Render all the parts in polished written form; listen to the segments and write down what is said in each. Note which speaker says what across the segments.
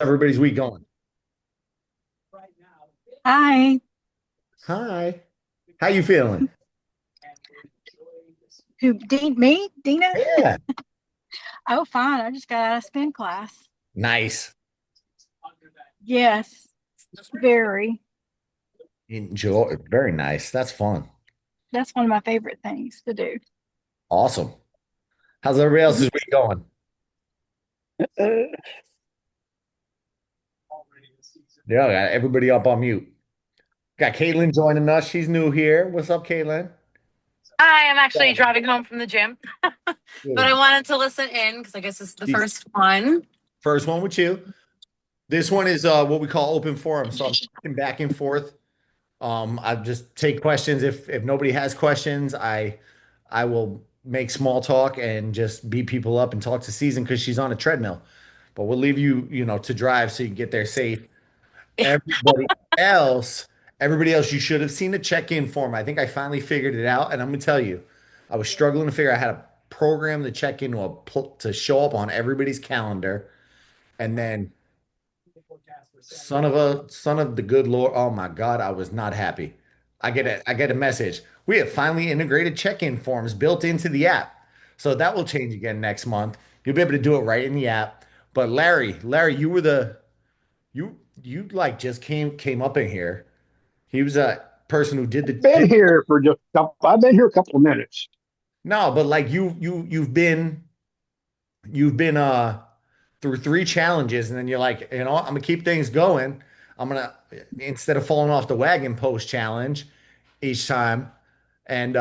Speaker 1: Everybody's week going.
Speaker 2: Hi.
Speaker 1: Hi. How you feeling?
Speaker 2: Me? Dina?
Speaker 1: Yeah.
Speaker 2: Oh, fine. I just got out of spin class.
Speaker 1: Nice.
Speaker 2: Yes, very.
Speaker 1: Enjoy. Very nice. That's fun.
Speaker 2: That's one of my favorite things to do.
Speaker 1: Awesome. How's everybody else's week going? Yeah, I got everybody up on mute. Got Caitlin joining us. She's new here. What's up, Caitlin?
Speaker 3: Hi, I'm actually driving home from the gym, but I
Speaker 1: Good.
Speaker 3: wanted to listen in because I guess it's the
Speaker 1: She's
Speaker 3: first one.
Speaker 1: first one with you. This one is what we call open forum. So I'm talking back and forth. I just take questions. If nobody has questions, I will make small talk and just beat people up and talk to Season because she's on a treadmill. But we'll leave you, to drive so you can get there safe. Everybody else, everybody else, you should have seen the check-in form. I think I finally figured it out, and I'm gonna tell you, I was struggling to figure out how to program the check-in to show up on everybody's calendar, and then son of the good Lord. Oh my God, I was not happy. I get a message. We have finally integrated check-in forms built into the app. So that will change again next month. You'll be able to do it right in the app. But Larry, you were the you like just came up in here. He was a person who did
Speaker 4: Been here for just a couple, I've been here a couple of minutes.
Speaker 1: no, but like you've been through three challenges, and then you're like, I'm gonna keep things going. I'm gonna instead of falling off the wagon post challenge each time, and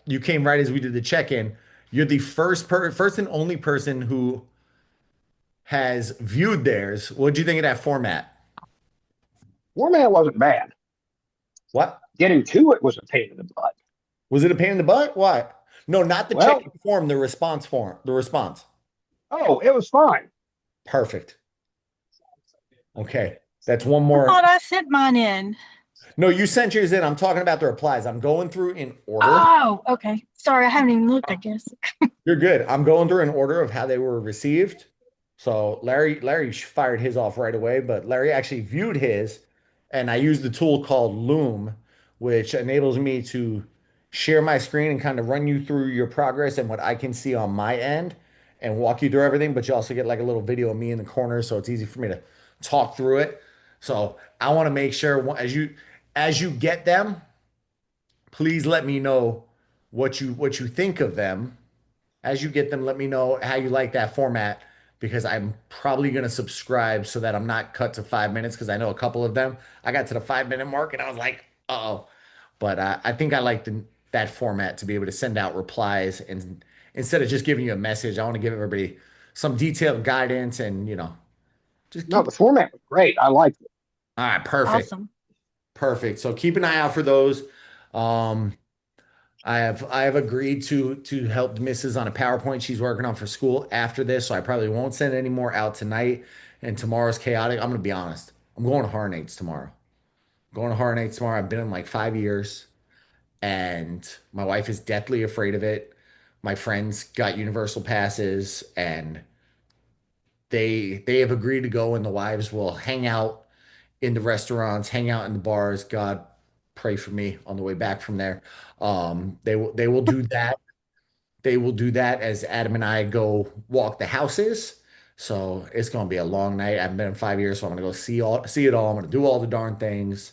Speaker 1: you came right as we did the check-in. You're the first and only person who has viewed theirs. What do you think of that format?
Speaker 4: Format wasn't bad.
Speaker 1: What
Speaker 4: Getting to it was a pain in the butt.
Speaker 1: was it a pain in the butt? What? No, not the
Speaker 4: Well,
Speaker 1: check-in form, the response form, the response.
Speaker 4: oh, it was fine.
Speaker 1: Perfect. Okay, that's one
Speaker 2: I
Speaker 1: more.
Speaker 2: thought I sent mine in.
Speaker 1: No, you sent yours in. I'm talking about the replies. I'm going through in order.
Speaker 2: Oh, okay. Sorry, I haven't even looked, I guess.
Speaker 1: You're good. I'm going through in order of how they were received. So Larry fired his off right away, but Larry actually viewed his, and I used the tool called Loom, which enables me to share my screen and kind of run you through your progress and what I can see on my end and walk you through everything. But you also get like a little video of me in the corner, so it's easy for me to talk through it. So I want to make sure as you get them, please let me know what you think of them as you get them. Let me know how you like that format because I'm probably going to subscribe so that I'm not cut to 5 minutes because I know a couple of them. I got to the 5 minute mark and I was like, uh-oh. But I think I like that format to be able to send out replies and instead of just giving you a message, I want to give everybody some detailed guidance and just
Speaker 4: No,
Speaker 1: keep.
Speaker 4: the format was great. I liked it.
Speaker 1: All right, perfect.
Speaker 2: Awesome.
Speaker 1: Perfect. So keep an eye out for those. Um, I have agreed to help Mrs. on a PowerPoint she's working on for school after this, so I probably won't send any more out tonight. And tomorrow's chaotic. I'm gonna be honest. I'm going to Harnates tomorrow. Going to Harnates tomorrow. I've been in like 5 years, and my wife is deathly afraid of it. My friends got universal passes, and they have agreed to go, and the wives will hang out in the restaurants, hang out in the bars. God, pray for me on the way back from there. They will do that. They will do that as Adam and I go walk the houses. So it's gonna be a long night. I haven't been in 5 years, so I'm gonna go see it all. I'm gonna do all the darn things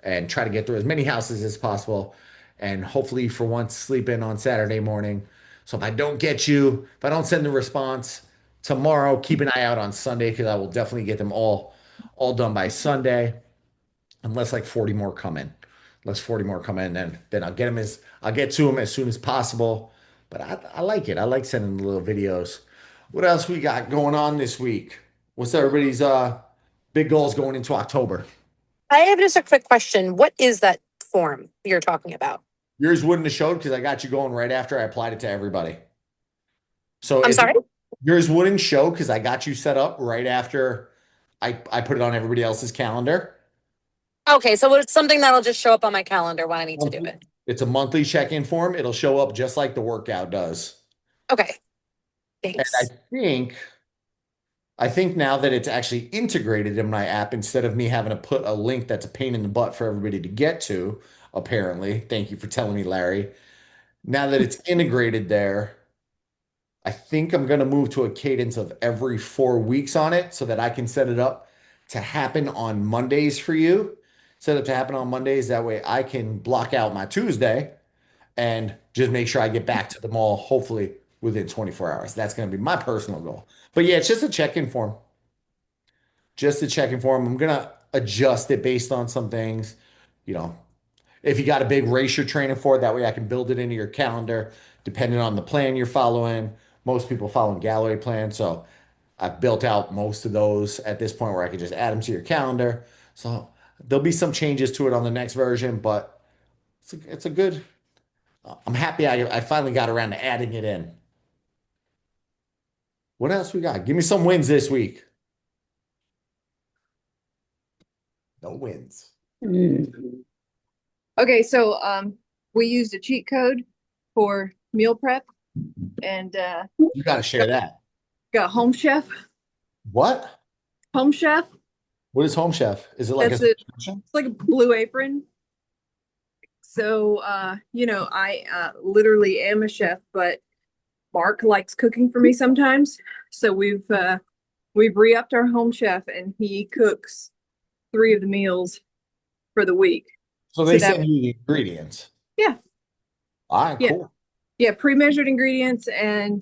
Speaker 1: and try to get through as many houses as possible. And hopefully for once sleep in on Saturday morning. So if I don't get you, if I don't send the response tomorrow, keep an eye out on Sunday because I will definitely get them all done by Sunday, unless like 40 more come in. Unless 40 more come in, then I'll get to them as soon as possible. But I like it. I like sending the little videos. What else we got going on this week? What's everybody's big goals going into October?
Speaker 3: I have just a quick question. What is that form you're talking about?
Speaker 1: Yours wouldn't have showed because I got you going right after I applied it to everybody. So
Speaker 3: I'm
Speaker 1: it's
Speaker 3: sorry?
Speaker 1: yours wouldn't show because I got you set up right after I put it on everybody else's calendar.
Speaker 3: Okay, so it's something that'll just show up on my calendar when I need to do it.
Speaker 1: It's a monthly check-in form. It'll show up just like the workout does.
Speaker 3: Okay,
Speaker 1: And I
Speaker 3: thanks.
Speaker 1: think I think now that it's actually integrated in my app, instead of me having to put a link that's a pain in the butt for everybody to get to, apparently, thank you for telling me, Larry. Now that it's integrated there, I think I'm going to move to a cadence of every 4 weeks on it so that I can set it up to happen on Mondays for you. Set it to happen on Mondays. That way I can block out my Tuesday and just make sure I get back to the mall, hopefully within 24 hours. That's going to be my personal goal. But yeah, it's just a check-in form. Just a check-in form. I'm going to adjust it based on some things. You know, if you got a big race you're training for, that way I can build it into your calendar, depending on the plan you're following. Most people follow Galloway plan, so I've built out most of those at this point where I can just add them to your calendar. So there'll be some changes to it on the next version, but it's a good. I'm happy I finally got around to adding it in. What else we got? Give me some wins this week. No wins.
Speaker 5: Okay, so we used a cheat code for meal prep and
Speaker 1: You got to share that.
Speaker 5: got Home Chef.
Speaker 1: What?
Speaker 5: Home Chef.
Speaker 1: What is Home Chef? Is it like a
Speaker 5: That's it.
Speaker 1: subscription?
Speaker 5: It's like a Blue Apron. So you know, I literally am a chef, but Mark likes cooking for me sometimes. So we've re-upped our Home Chef and he cooks 3 of the meals for the week.
Speaker 1: So they
Speaker 5: So that-
Speaker 1: send you the ingredients.
Speaker 5: Yeah.
Speaker 1: All right,
Speaker 5: Yeah.
Speaker 1: cool.
Speaker 5: Yeah, pre-measured ingredients and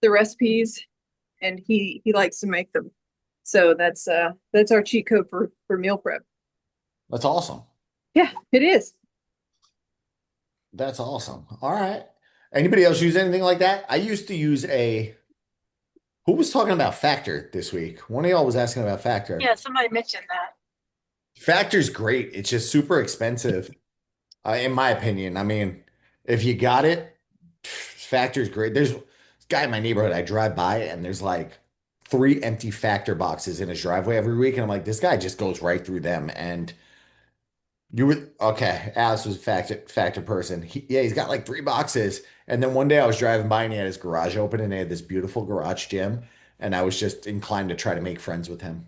Speaker 5: the recipes, and he likes to make them. So that's our cheat code for meal prep.
Speaker 1: That's awesome.
Speaker 5: Yeah, it is.
Speaker 1: That's awesome. All right. Anybody else use anything like that? I used to use who was talking about Factor this week? One of y'all was asking about Factor.
Speaker 2: Yeah, somebody mentioned that.
Speaker 1: Factor's great. It's just super expensive, in my opinion. I mean, if you got it, Factor's great. There's this guy in my neighborhood, I drive by and there's like 3 empty Factor boxes in his driveway every week. And I'm like, this guy just goes right through them. And you were okay. Alice was a factor person. He's got like 3 boxes. And then one day I was driving by and he had his garage open and they had this beautiful garage gym. And I was just inclined to try to make friends with him.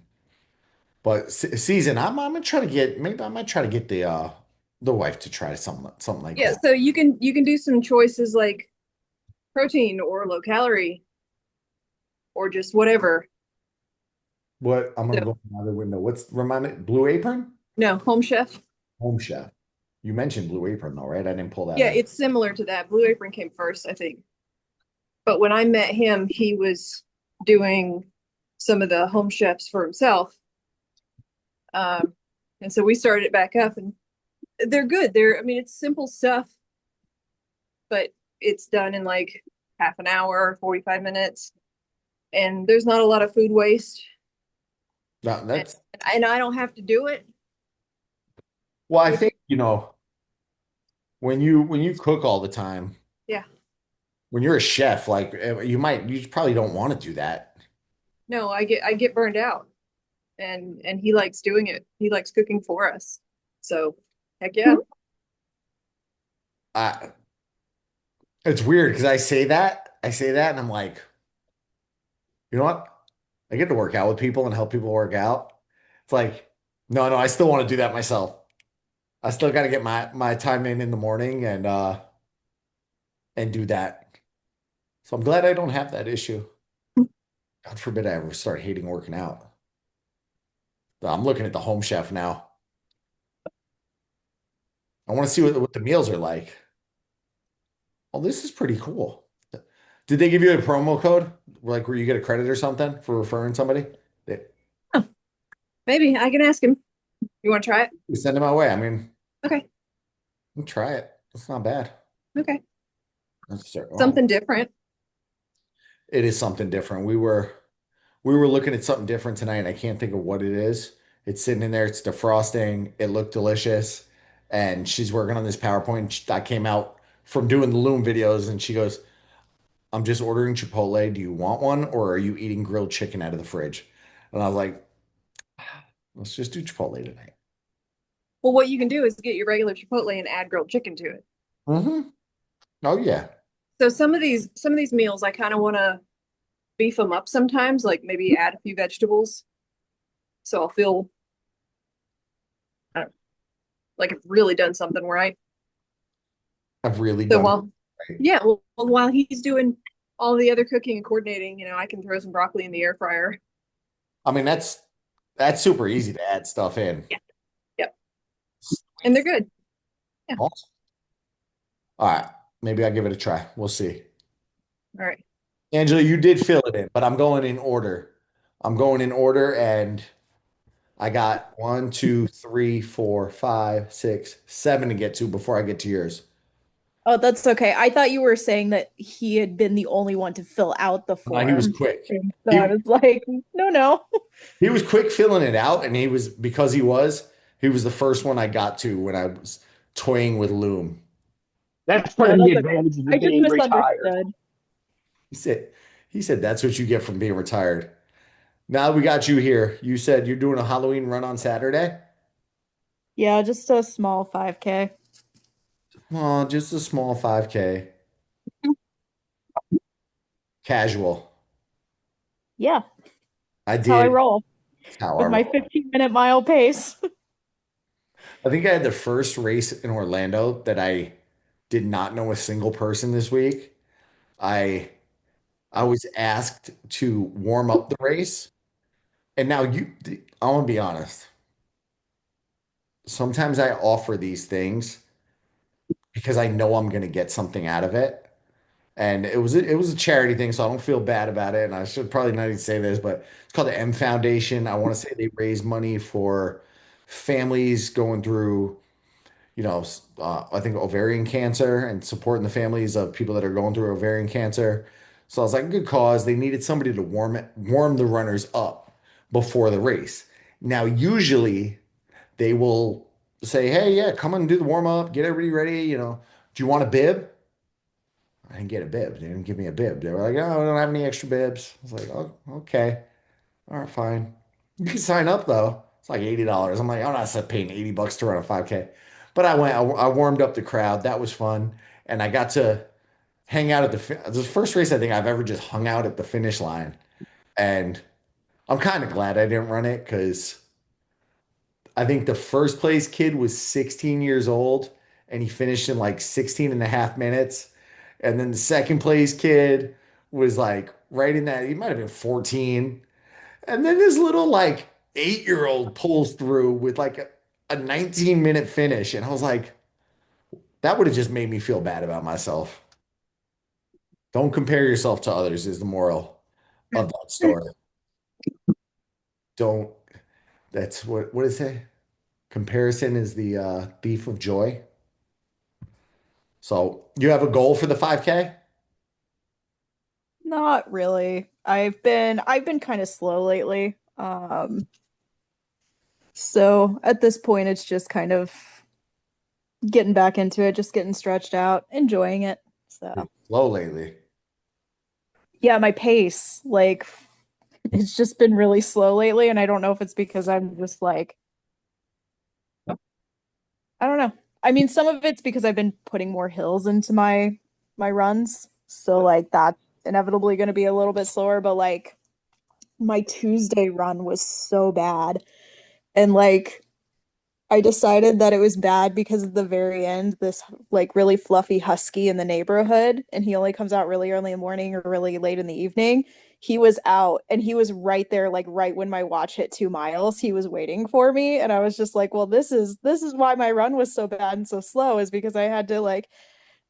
Speaker 1: But season, I'm gonna try to get, maybe I might try to get the wife to try something like
Speaker 5: Yeah,
Speaker 1: that.
Speaker 5: so you can do some choices like protein or low calorie or just whatever.
Speaker 1: What I'm gonna
Speaker 5: So-
Speaker 1: go another window. Remind me, Blue Apron?
Speaker 5: No, Home Chef.
Speaker 1: Home Chef. You mentioned Blue Apron though, right? I didn't pull that
Speaker 5: Yeah,
Speaker 1: up.
Speaker 5: it's similar to that. Blue Apron came first, I think. But when I met him, he was doing some of the Home Chefs for himself. And so we started it back up and they're good. I mean, it's simple stuff, but it's done in like half an hour, 45 minutes. And there's not a lot of food waste.
Speaker 1: No, that's
Speaker 5: And I don't have to do it.
Speaker 1: well, I think, when you cook all the time,
Speaker 5: Yeah.
Speaker 1: when you're a chef, like you probably don't want to do that.
Speaker 5: No, I get burned out. And he likes doing it. He likes cooking for us. So heck yeah.
Speaker 1: It's weird because I say that, and I'm like, you know what? I get to work out with people and help people work out. It's like, no, I still want to do that myself. I still got to get my time in the morning and do that. So I'm glad I don't have that issue. God forbid I ever start hating working out. So I'm looking at the Home Chef now. I want to see what the meals are like. Oh, this is pretty cool. Did they give you a promo code? Like where you get a credit or something for referring somebody?
Speaker 5: Maybe I can ask him. You want to try it?
Speaker 1: Send them my way. I mean,
Speaker 5: Okay.
Speaker 1: try it. It's not bad.
Speaker 5: Okay.
Speaker 1: Let's start- oh,
Speaker 5: Something different.
Speaker 1: It is something different. We were looking at something different tonight, and I can't think of what it is. It's sitting in there. It's defrosting. It looked delicious, and she's working on this PowerPoint. I came out from doing the Loom videos, and she goes, "I'm just ordering Chipotle. Do you want one, or are you eating grilled chicken out of the fridge?" And I was like, "Let's just do Chipotle tonight."
Speaker 5: Well, what you can do is get your regular Chipotle and add grilled chicken to it.
Speaker 1: Mm-hmm. Oh yeah.
Speaker 5: So some of these meals I kind of want to beef them up sometimes, like maybe add a few vegetables. So I'll feel, I don't know, like I've really done something right.
Speaker 1: I've really
Speaker 5: So
Speaker 1: done
Speaker 5: while,
Speaker 1: right.
Speaker 5: yeah, well, while he's doing all the other cooking and coordinating, I can throw some broccoli in the air fryer.
Speaker 1: I mean, that's super easy to add stuff in.
Speaker 5: Yeah. Yep. And they're good. Yeah.
Speaker 1: Awesome. All right. Maybe I'll give it a try. We'll see.
Speaker 5: All right.
Speaker 1: Angela, you did fill it in, but I'm going in order. I'm going in order, and I got 1, 2, 3, 4, 5, 6, 7 to get to before I get to yours.
Speaker 6: Oh, that's okay. I thought you were saying that he had been the only one to fill out the
Speaker 1: He was
Speaker 6: form.
Speaker 1: quick.
Speaker 6: And so
Speaker 1: He,
Speaker 6: I was like, no.
Speaker 1: he was quick filling it out, and he was the first one I got to when I was toying with Loom.
Speaker 4: That's
Speaker 6: No,
Speaker 4: one of the
Speaker 6: that's okay.
Speaker 4: advantages
Speaker 6: I
Speaker 4: of
Speaker 6: just
Speaker 4: being retired.
Speaker 6: misunderstood.
Speaker 1: He said, he said that's what you get from being retired. Now we got you here. You said you're doing a Halloween run on Saturday?
Speaker 6: Yeah, just a small 5K.
Speaker 1: Oh, just a small 5K. Casual.
Speaker 6: Yeah,
Speaker 1: I
Speaker 6: that's how I
Speaker 1: did.
Speaker 6: roll
Speaker 1: That's how I
Speaker 6: with my
Speaker 1: roll.
Speaker 6: 15-minute mile pace.
Speaker 1: I think I had the first race in Orlando that I did not know a single person this week. I I was asked to warm up the race. And now I want to be honest. Sometimes I offer these things because I know I'm going to get something out of it. And it was a charity thing, so I don't feel bad about it. And I should probably not even say this, but it's called the M Foundation. I want to say they raise money for families going through, I think ovarian cancer and supporting the families of people that are going through ovarian cancer. So I was like, good cause. They needed somebody to warm the runners up before the race. Now, usually they will say, hey, yeah, come on and do the warm up, get everybody ready. Do you want a bib? I didn't get a bib. They didn't give me a bib. They were like, oh, I don't have any extra bibs. I was like, oh, okay. All right, fine. You can sign up though. It's like $80. I'm like, I'm not paying $80 to run a 5K. But I went, I warmed up the crowd. That was fun. And I got to hang out at the first race I think I've ever just hung out at the finish line. And I'm kind of glad I didn't run it because I think the first place kid was 16 years old and he finished in like 16 and a half minutes. And then the second place kid was like right in that, he might have been 14. And then this little like 8-year-old pulls through with like a 19-minute finish. And I was like, that would have just made me feel bad about myself. Don't compare yourself to others, is the moral of that story. Don't, that's what is it? Comparison is the thief of joy. So you have a goal for the 5K?
Speaker 6: Not really. I've been kind of slow lately. So at this point it's just kind of getting back into it, just getting stretched out, enjoying it. So
Speaker 1: Slow lately.
Speaker 6: yeah, my pace, like it's just been really slow lately, and I don't know if it's because I'm just like, I don't know. I mean, some of it's because I've been putting more hills into my runs. So like that's inevitably going to be a little bit slower, but like my Tuesday run was so bad. And like I decided that it was bad because at the very end, this like really fluffy husky in the neighborhood, and he only comes out really early in the morning or really late in the evening. He was out and he was right there, like right when my watch hit 2 miles, he was waiting for me. And I was just like, well, this is why my run was so bad and so slow, is because I had to like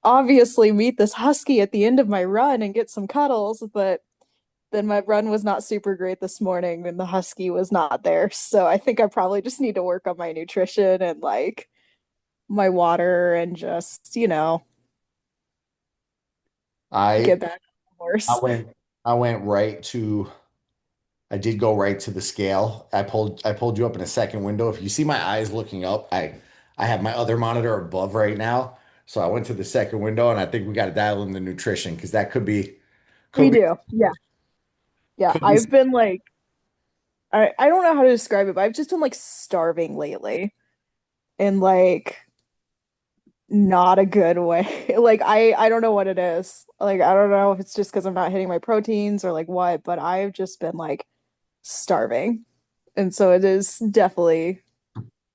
Speaker 6: obviously meet this husky at the end of my run and get some cuddles, but then my run was not super great this morning and the husky was not there. So I think I probably just need to work on my nutrition and like my water and just,
Speaker 1: I
Speaker 6: get back on the
Speaker 1: I
Speaker 6: horse.
Speaker 1: went I went right to I did go right to the scale. I pulled you up in a second window. If you see my eyes looking up, I have my other monitor above right now. So I went to the second window and I think we got to dial in the nutrition because that
Speaker 6: We
Speaker 1: could be
Speaker 6: do. Yeah. Yeah.
Speaker 1: could be
Speaker 6: I've been like I don't know how to describe it, but I've just been like starving lately. And like not a good way. Like I don't know what it is. Like I don't know if it's just because I'm not hitting my proteins or like what, but I've just been like starving. And so it is definitely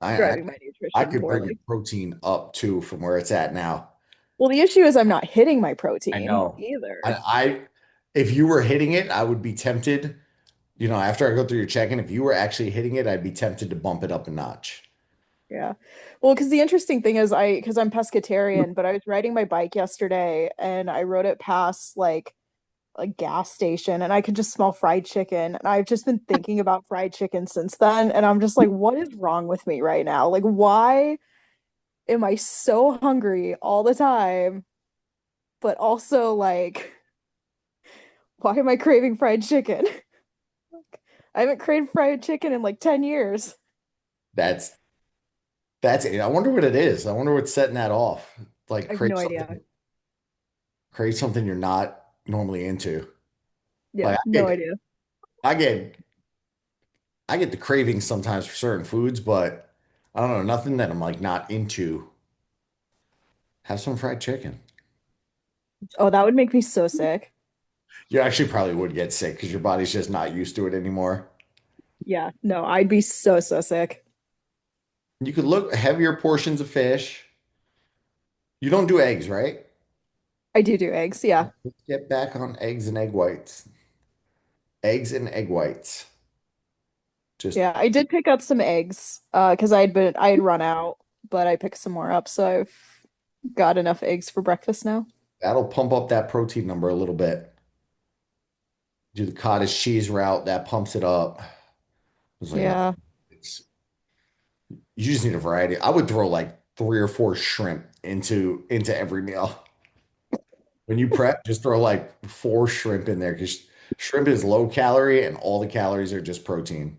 Speaker 1: I
Speaker 6: driving my
Speaker 1: I
Speaker 6: nutrition
Speaker 1: could bring your
Speaker 6: poorly.
Speaker 1: protein up too from where it's at now.
Speaker 6: Well, the issue is I'm not hitting my
Speaker 1: I
Speaker 6: protein
Speaker 1: know.
Speaker 6: either.
Speaker 1: I if you were hitting it, I would be tempted. After I go through your check-in, if you were actually hitting it, I'd be tempted to bump it up a notch.
Speaker 6: Yeah. Well, because the interesting thing is because I'm pescatarian, but I was riding my bike yesterday and I rode it past like a gas station and I could just smell fried chicken. And I've just been thinking about fried chicken since then. And I'm just like, what is wrong with me right now? Like, why am I so hungry all the time? But also, like, why am I craving fried chicken? I haven't craved fried chicken in like 10 years.
Speaker 1: That's that's it. I wonder what it is. I wonder what's setting that off. Like
Speaker 6: I have no idea.
Speaker 1: crave something you're not normally into.
Speaker 6: Yeah,
Speaker 1: Like
Speaker 6: no idea.
Speaker 1: I get I get the cravings sometimes for certain foods, but I don't know, nothing that I'm like not into. Have some fried chicken.
Speaker 6: Oh, that would make me so sick.
Speaker 1: You actually probably would get sick because your body's just not used to it anymore.
Speaker 6: Yeah, no, I'd be so, so sick.
Speaker 1: You could look heavier portions of fish. You don't do eggs, right?
Speaker 6: I do eggs. Yeah.
Speaker 1: Let's get back on eggs and egg whites. Eggs and egg whites. Just
Speaker 6: Yeah, I did pick up some eggs because I had run out, but I picked some more up, so I've got enough eggs for breakfast now.
Speaker 1: that'll pump up that protein number a little bit. Do the cottage cheese route, that pumps it up. It's like, no,
Speaker 6: Yeah.
Speaker 1: it's you just need a variety. I would throw like 3 or 4 shrimp into every meal. When you prep, just throw like 4 shrimp in there because shrimp is low calorie and all the calories are just protein.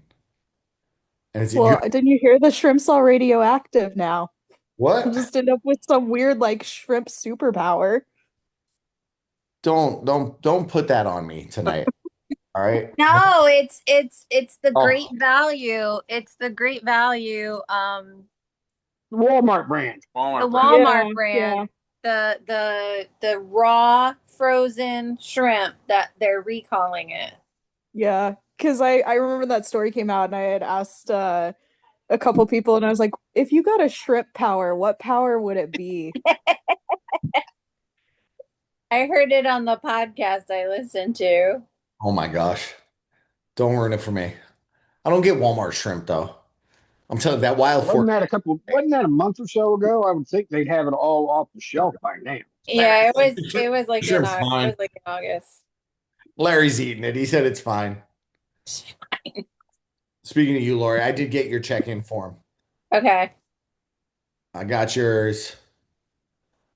Speaker 1: And it's you
Speaker 6: Well, didn't you hear the shrimp's all radioactive now? I'll
Speaker 1: what?
Speaker 6: just end up with some weird like shrimp superpower.
Speaker 1: Don't put that on me tonight. All right.
Speaker 7: No, it's the great
Speaker 1: Oh,
Speaker 7: value. It's the great value.
Speaker 4: Walmart brand.
Speaker 7: The
Speaker 4: Walmart brand.
Speaker 7: Walmart
Speaker 6: Yeah,
Speaker 7: brand,
Speaker 6: yeah.
Speaker 7: the raw frozen shrimp that they're recalling it.
Speaker 6: Yeah, because I remember that story came out and I had asked a couple people and I was like, if you got a shrimp power, what power would it be?
Speaker 7: I heard it on the podcast I listened to.
Speaker 1: oh my gosh. Don't ruin it for me. I don't get Walmart shrimp though. I'm telling you, that wild fork.
Speaker 4: Wasn't that a month or so ago? I would think they'd have it all off the shelf by now.
Speaker 7: Yeah, it was like
Speaker 1: Shrimp's
Speaker 7: it
Speaker 1: fine.
Speaker 7: was like in August.
Speaker 1: Larry's eating it. He said it's fine. Speaking of you, Lori, I did get your check-in form.
Speaker 7: Okay.
Speaker 1: I got yours.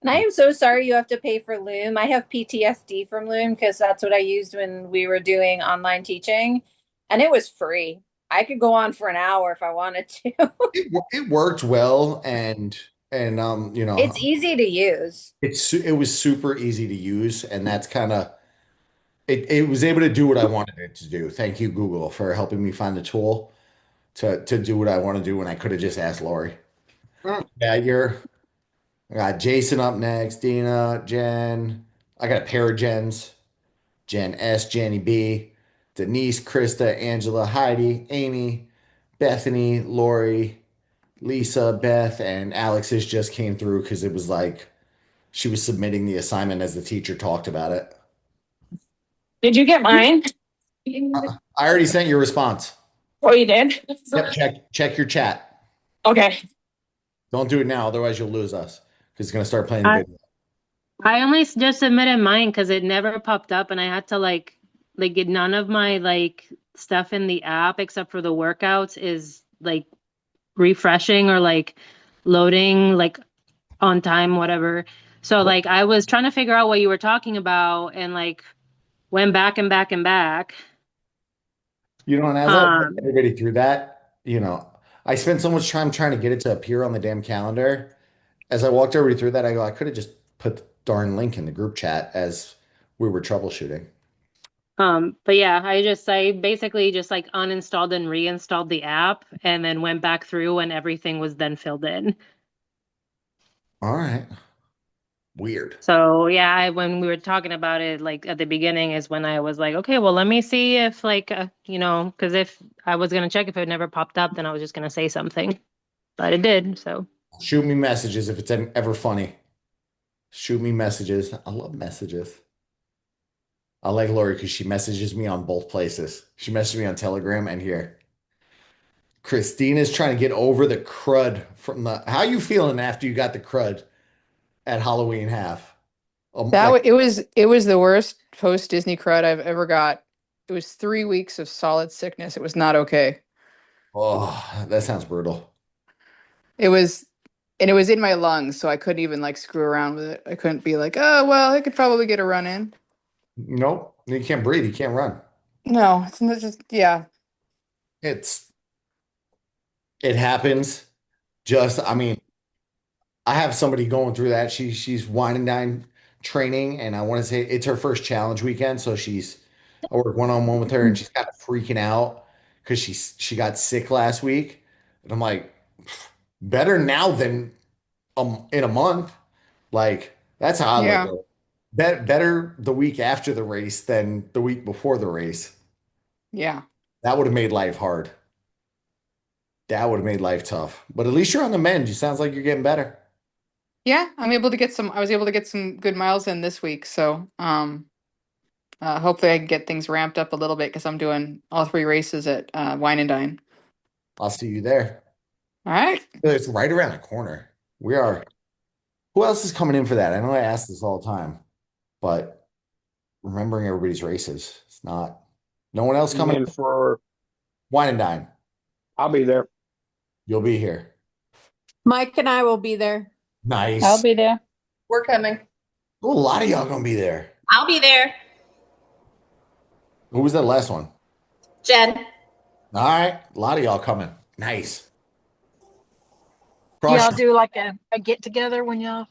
Speaker 7: And I am so sorry you have to pay for Loom. I have PTSD from Loom because that's what I used when we were doing online teaching, and it was free. I could go on for an hour if I wanted to.
Speaker 1: It worked well, and
Speaker 7: It's easy to use.
Speaker 1: it was super easy to use, and that's kind of it was able to do what I wanted it to do. Thank you, Google, for helping me find the tool to do what I want to do when I could have just asked Lori. Yeah, I got Jason up next, Dina, Jen. I got a pair of Jens, Jen S, Jenny B, Denise, Krista, Angela, Heidi, Amy, Bethany, Lori, Lisa, Beth, and Alex's just came through because it was like she was submitting the assignment as the teacher talked about it.
Speaker 8: Did you get mine?
Speaker 1: I already sent your response.
Speaker 8: Oh, you did?
Speaker 1: Yep, check your chat.
Speaker 8: Okay.
Speaker 1: Don't do it now, otherwise you'll lose us because it's gonna start playing the
Speaker 9: I,
Speaker 1: video.
Speaker 9: I only just submitted mine because it never popped up, and I had to get none of my stuff in the app except for the workouts is refreshing or loading on time, whatever. So I was trying to figure out what you were talking about and went back and back and back.
Speaker 1: As I put everybody through that, I spent so much time trying to get it to appear on the damn calendar. As I walked everybody through that, I go, I could have just put the darn link in the group chat as we were troubleshooting.
Speaker 9: But yeah, I basically just uninstalled and reinstalled the app and then went back through and everything was then filled in.
Speaker 1: All right. Weird.
Speaker 9: So yeah, when we were talking about it, like at the beginning, is when I was like, okay, well, let me see if like because if I was gonna check if it never popped up, then I was just gonna say something, but it did. So
Speaker 1: Shoot me messages if it's ever funny. Shoot me messages. I love messages. I like Lori because she messages me on both places. She messages me on Telegram and here. Christina's trying to get over the crud from the. How you feeling after you got the crud at Halloween half?
Speaker 10: It was the worst post Disney crud I've ever got. It was 3 weeks of solid sickness. It was not okay.
Speaker 1: Oh, that sounds brutal.
Speaker 10: It was, and it was in my lungs, so I couldn't even like screw around with it. I couldn't be like, oh well, I could probably get a run in.
Speaker 1: Nope. You can't breathe. You can't run.
Speaker 10: No, it's not just yeah.
Speaker 1: It's it happens. I mean, I have somebody going through that. She's wine and dine training, and I want to say it's her first challenge weekend. So I work one-on-one with her, and she's kind of freaking out because she got sick last week. And I'm like, better now than in a month. Like that's how I
Speaker 10: Yeah.
Speaker 1: look at it. Better the week after the race than the week before the race.
Speaker 10: Yeah.
Speaker 1: That would have made life hard. That would have made life tough. But at least you're on the mend. You sounds like you're getting better.
Speaker 10: Yeah, I was able to get some good miles in this week, so hopefully I can get things ramped up a little bit because I'm doing all 3 races at Wine and Dine.
Speaker 1: I'll see you there.
Speaker 10: All right.
Speaker 1: It's right around the corner. We are. Who else is coming in for that? I know I ask this all the time, but remembering everybody's races. It's not. No one else coming
Speaker 4: in for
Speaker 1: Wine and Dine.
Speaker 4: I'll be there.
Speaker 1: You'll be here.
Speaker 5: Mike and I will be there.
Speaker 1: Nice.
Speaker 8: I'll be there.
Speaker 7: We're coming.
Speaker 1: Oh, a lot of y'all gonna be there.
Speaker 7: I'll be there.
Speaker 1: Who was that last one?
Speaker 7: Jen.
Speaker 1: All right, a lot of y'all coming. Nice.
Speaker 2: Do
Speaker 1: Crush.
Speaker 2: y'all do like a get together when y'all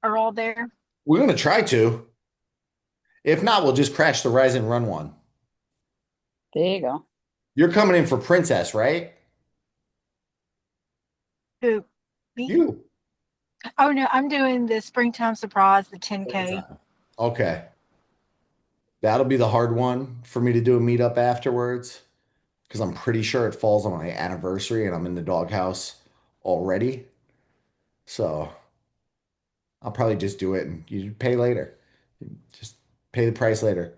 Speaker 2: are all there?
Speaker 1: We're gonna try to. If not, we'll just crash the Rise and Run one.
Speaker 8: There you go.
Speaker 1: You're coming in for Princess, right?
Speaker 2: Who? Me?
Speaker 1: You.
Speaker 2: Oh no, I'm doing the springtime surprise, the 10K.
Speaker 1: Okay. That'll be the hard one for me to do a meetup afterwards because I'm pretty sure it falls on my anniversary and I'm in the doghouse already. So I'll probably just do it and you pay later. Just pay the price later.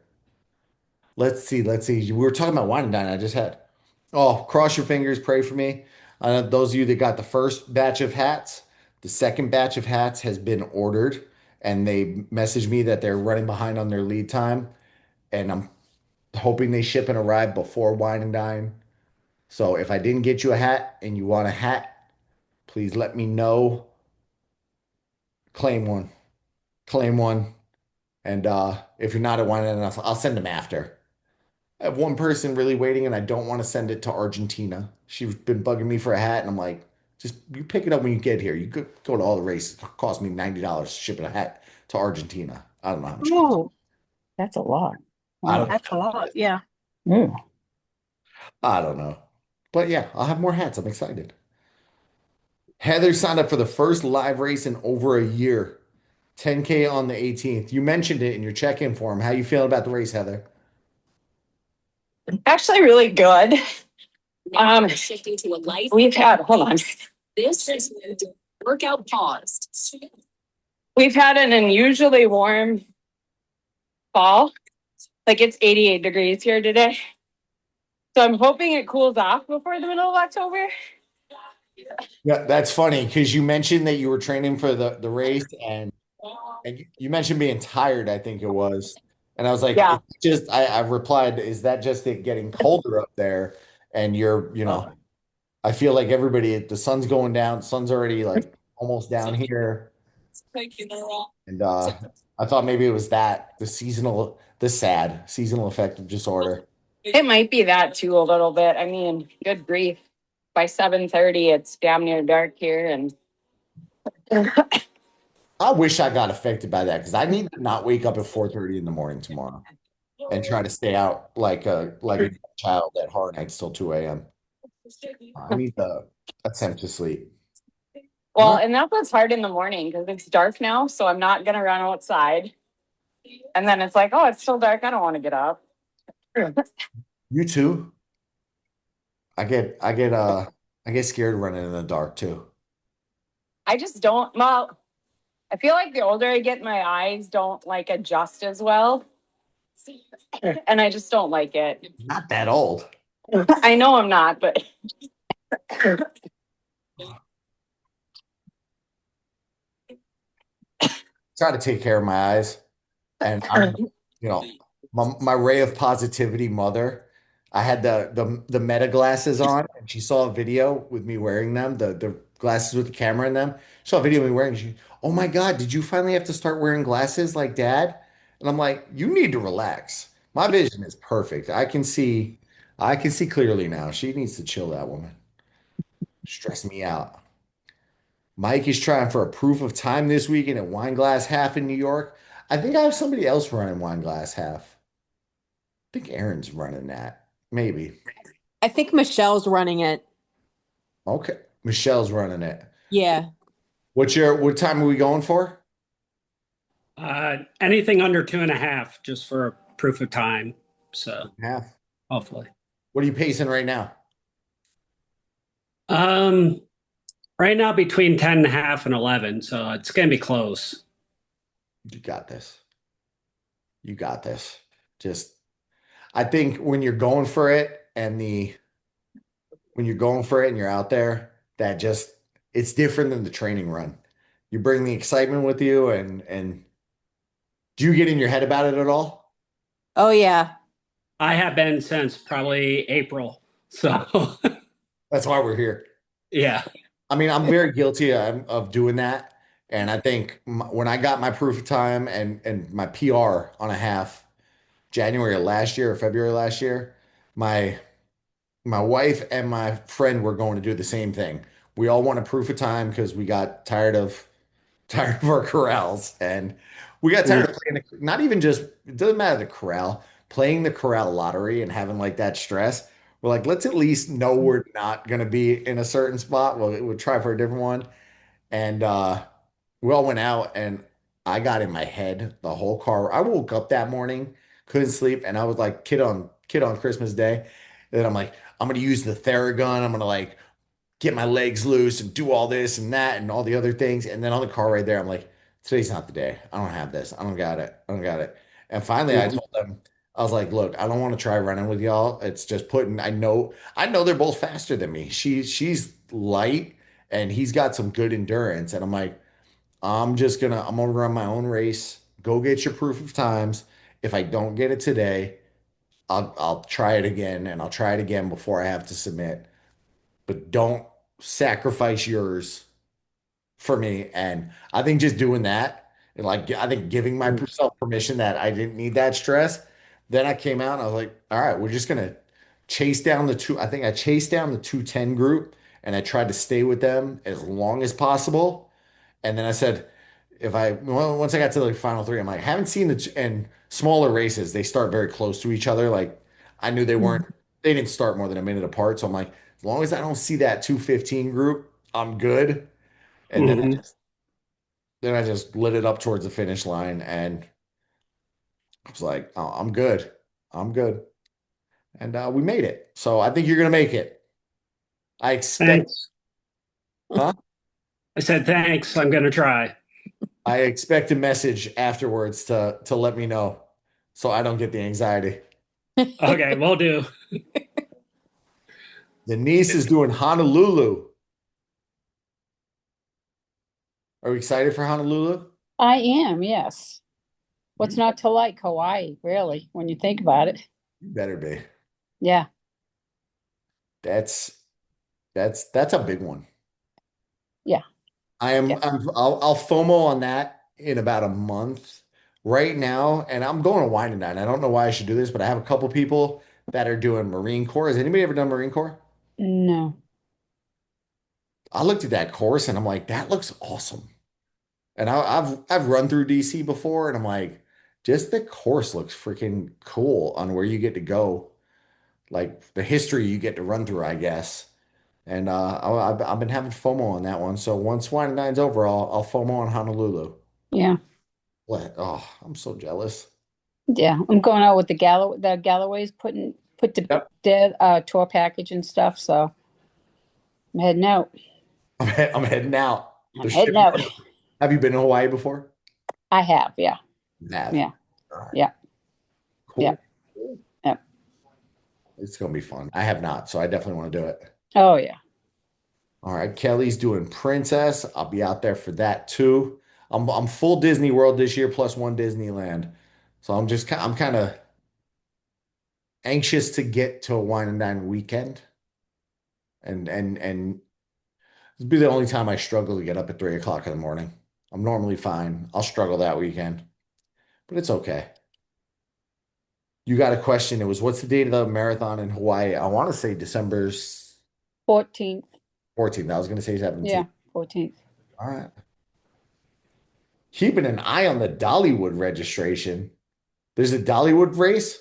Speaker 1: Let's see. Let's see. We were talking about wine and dine. I just had. Oh, cross your fingers, pray for me. Those of you that got the first batch of hats, the second batch of hats has been ordered, and they messaged me that they're running behind on their lead time, and I'm hoping they ship and arrive before wine and dine. So if I didn't get you a hat and you want a hat, please let me know. Claim one. Claim one. And if you're not at wine and dine, I'll send them after. I have one person really waiting, and I don't want to send it to Argentina. She's been bugging me for a hat, and I'm like, just you pick it up when you get here. You could go to all the races. It cost me $90 shipping a hat to Argentina. I don't know how much.
Speaker 2: Oh,
Speaker 8: That's a lot.
Speaker 1: I don't,
Speaker 2: that's a lot. Yeah.
Speaker 8: Mm.
Speaker 1: I don't know. But yeah, I'll have more hats. I'm excited. Heather signed up for the first live race in over a year. 10K on the 18th. You mentioned it in your check-in form. How you feeling about the race, Heather?
Speaker 8: Actually, really good. We've had, hold on.
Speaker 11: This is workout paused.
Speaker 8: We've had an unusually warm fall. Like it's 88 degrees here today. So I'm hoping it cools off before the middle of October.
Speaker 1: Yeah, that's funny because you mentioned that you were training for the race and you mentioned being tired, I think it was. And I was like,
Speaker 8: Yeah.
Speaker 1: it's just I replied, is that just it getting colder up there? And you're, I feel like everybody, the sun's going down, sun's already like almost down here. And I thought maybe it was that, the sad seasonal affective disorder.
Speaker 8: It might be that too a little bit. I mean, good grief. By 7:30, it's damn near dark here, and
Speaker 1: I wish I got affected by that because I need to not wake up at 4:30 in the morning tomorrow and try to stay out like a child at hard nights till 2 a.m. I need to attempt to sleep.
Speaker 8: Well,
Speaker 1: Right.
Speaker 8: and that's what's hard in the morning because it's dark now, so I'm not gonna run outside. And then it's like, oh, it's still dark. I don't want to get up.
Speaker 1: You too. I get scared running in the dark too.
Speaker 8: I just don't. Well, I feel like the older I get, my eyes don't like adjust as well, and I just don't like it.
Speaker 1: Not that old.
Speaker 8: I know I'm not, but
Speaker 1: Try to take care of my eyes. And I'm, you know, my ray of positivity mother. I had the Meta glasses on, and she saw a video with me wearing them, the glasses with the camera in them. She saw a video of me wearing. She, oh my God, did you finally have to start wearing glasses like Dad? And I'm like, you need to relax. My vision is perfect. I can see clearly now. She needs to chill, that woman. Stress me out. Mike is trying for a proof of time this weekend at Wine Glass Half in New York. I think I have somebody else running Wine Glass Half. I think Aaron's running that. Maybe.
Speaker 12: I think Michelle's running it.
Speaker 1: Okay. Michelle's running it.
Speaker 12: Yeah.
Speaker 1: What time are we going for?
Speaker 13: Anything under 2.5, just for a proof of time. So
Speaker 1: Half.
Speaker 13: hopefully.
Speaker 1: What are you pacing right now?
Speaker 13: Right now between 10.5 and 11, so it's gonna be close.
Speaker 1: You got this. You got this. Just, I think when you're going for it and you're out there, that just, it's different than the training run. You bring the excitement with you, and do you get in your head about it at all?
Speaker 12: Oh yeah.
Speaker 13: I have been since probably April. So
Speaker 1: That's why we're here.
Speaker 13: yeah.
Speaker 1: I mean, I'm very guilty of doing that. And I think when I got my proof of time and my PR on a half, January of last year or February last year, my wife and my friend were going to do the same thing. We all wanted proof of time because we got tired of our corrals, and we got tired of playing not even just, it doesn't matter the corral, playing the corral lottery and having like that stress. We're like, let's at least know we're not going to be in a certain spot. We'll try for a different one. And we all went out, and I got in my head the whole car. I woke up that morning, couldn't sleep, and I was like kid on Christmas Day. And then I'm like, I'm gonna use the Theragun. I'm gonna like get my legs loose and do all this and that and all the other things. And then on the car right there, I'm like, today's not the day. I don't have this. I don't got it. I don't got it. And finally I told them, I was like, look, I don't want to try running with y'all. It's just I know they're both faster than me. She's light and he's got some good endurance. And I'm like, I'm gonna run my own race. Go get your proof of times. If I don't get it today, I'll try it again, and I'll try it again before I have to submit. But don't sacrifice yours for me. And I think just doing that, and like I think giving myself permission that I didn't need that stress. Then I came out and I was like, all right, we're just gonna chase down the two. I think I chased down the 210 group, and I tried to stay with them as long as possible. And then I said, once I got to the final three, I'm like, I haven't seen and smaller races, they start very close to each other. Like I knew they didn't start more than a minute apart. So I'm like, as long as I don't see that 215 group, I'm good. And then I just lit it up towards the finish line, and I was like, oh, I'm good. I'm good. And we made it. So I think you're gonna make it. I expect.
Speaker 13: Thanks.
Speaker 1: Huh?
Speaker 13: I said thanks. I'm gonna try.
Speaker 1: I expect a message afterwards to let me know so I don't get the anxiety.
Speaker 13: Okay, will do.
Speaker 1: Denise is doing Honolulu. Are we excited for Honolulu?
Speaker 14: I am, yes. What's not to like Hawaii, really, when you think about it?
Speaker 1: You better be.
Speaker 14: Yeah.
Speaker 1: That's a big one.
Speaker 14: Yeah.
Speaker 1: I'll FOMO on that in about a month. Right now, and I'm going to Wyandotte. I don't know why I should do this, but I have a couple people that are doing Marine Corps. Has anybody ever done Marine Corps?
Speaker 14: No.
Speaker 1: I looked at that course and I'm like, that looks awesome. And I've run through DC before, and I'm like, just the course looks freaking cool on where you get to go, like the history you get to run through, I guess. And I've been having FOMO on that one. So once Wine and Dine's over, I'll FOMO on Honolulu.
Speaker 14: Yeah.
Speaker 1: What? Oh, I'm so jealous.
Speaker 14: Yeah. I'm going out with the Galloway's put to
Speaker 1: Yep.
Speaker 14: dead tour package and stuff. So I'm heading out.
Speaker 1: I'm heading out.
Speaker 14: I'm heading out.
Speaker 1: Have you been to Hawaii before?
Speaker 14: I have, yeah.
Speaker 1: You have.
Speaker 14: Yeah.
Speaker 1: All right.
Speaker 14: Yeah.
Speaker 1: Cool.
Speaker 14: Yeah. Yeah.
Speaker 1: It's gonna be fun. I have not, so I definitely want to do it.
Speaker 14: Oh yeah.
Speaker 1: All right, Kelly's doing Princess. I'll be out there for that too. I'm full Disney World this year plus one Disneyland. So I'm kind of anxious to get to a Wine and Dine weekend. And it'll be the only time I struggle to get up at 3 o'clock in the morning. I'm normally fine. I'll struggle that weekend, but it's okay. You got a question. It was what's the date of the marathon in Hawaii? I want to say December
Speaker 14: 14th.
Speaker 1: 14th. I was going to say 17th.
Speaker 14: Yeah, 14th.
Speaker 1: All right. Keeping an eye on the Dollywood registration. There's a Dollywood race?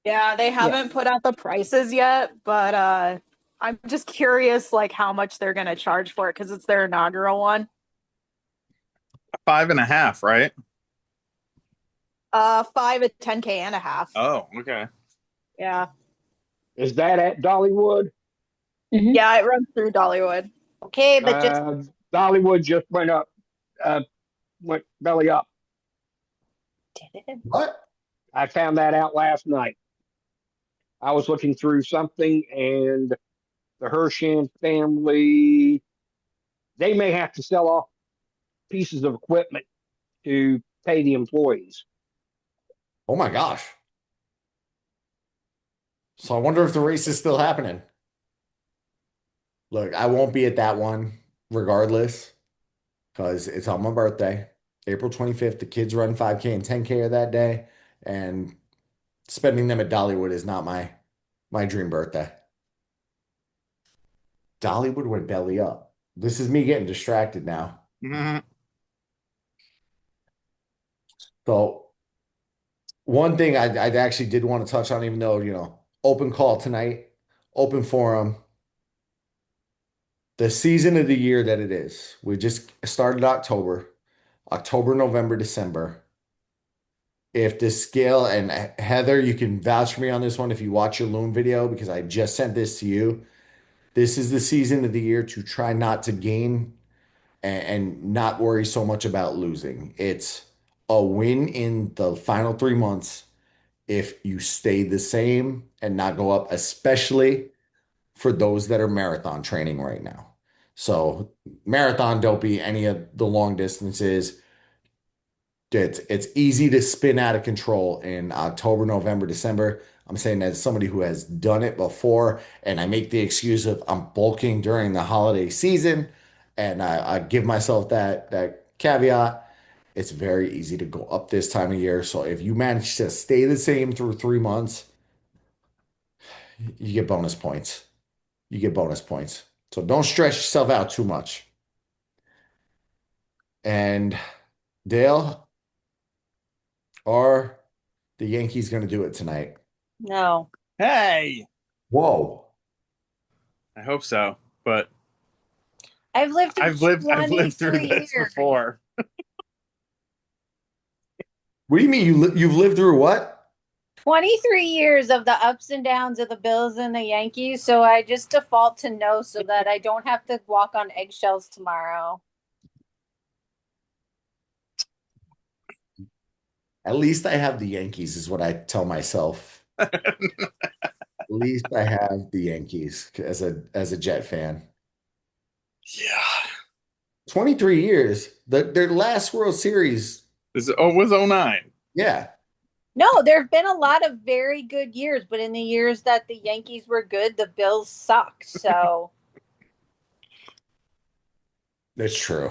Speaker 6: Yeah, they haven't put out the prices yet, but I'm just curious like how much they're gonna charge for it because it's their inaugural one.
Speaker 15: 5.5, right?
Speaker 6: 5 at 10K and a half.
Speaker 15: Oh, okay.
Speaker 6: Yeah.
Speaker 4: Is that at Dollywood?
Speaker 6: Yeah, it runs through Dollywood.
Speaker 7: Okay, but just
Speaker 4: Dollywood just went up, went belly up.
Speaker 1: What?
Speaker 4: I found that out last night. I was looking through something, and the Hershan family, they may have to sell off pieces of equipment to pay the employees.
Speaker 1: Oh my gosh. So I wonder if the race is still happening. Look, I won't be at that one regardless because it's on my birthday, April 25th. The kids run 5K and 10K that day, and spending them at Dollywood is not my dream birthday. Dollywood went belly up. This is me getting distracted now. So one thing I actually did want to touch on, even though, open call tonight, open forum, the season of the year that it is. We just started October, November, December. If the scale, and Heather, you can vouch for me on this one if you watch your Loom video, because I just sent this to you. This is the season of the year to try not to gain and not worry so much about losing. It's a win in the final 3 months if you stay the same and not go up, especially for those that are marathon training right now. So marathon, don't be any of the long distances. It's easy to spin out of control in October, November, December. I'm saying as somebody who has done it before, and I make the excuse of I'm bulking during the holiday season, and I give myself that caveat. It's very easy to go up this time of year. So if you manage to stay the same through 3 months, you get bonus points. You get bonus points. So don't stress yourself out too much. And Dale, are the Yankees going to do it tonight?
Speaker 7: no.
Speaker 15: Hey,
Speaker 1: Whoa.
Speaker 15: I hope so, but
Speaker 7: I've lived
Speaker 15: I've lived through
Speaker 7: 23
Speaker 15: this
Speaker 7: years.
Speaker 15: before.
Speaker 1: What do you mean you've lived through what?
Speaker 7: 23 years of the ups and downs of the Bills and the Yankees, so I just default to no so that I don't have to walk on eggshells tomorrow.
Speaker 1: At least I have the Yankees, is what I tell myself. At least I have the Yankees as a Jet fan.
Speaker 15: Yeah.
Speaker 1: 23 years. Their last World Series.
Speaker 15: Was 09.
Speaker 1: Yeah.
Speaker 7: No, there have been a lot of very good years, but in the years that the Yankees were good, the Bills sucked. So
Speaker 1: That's true.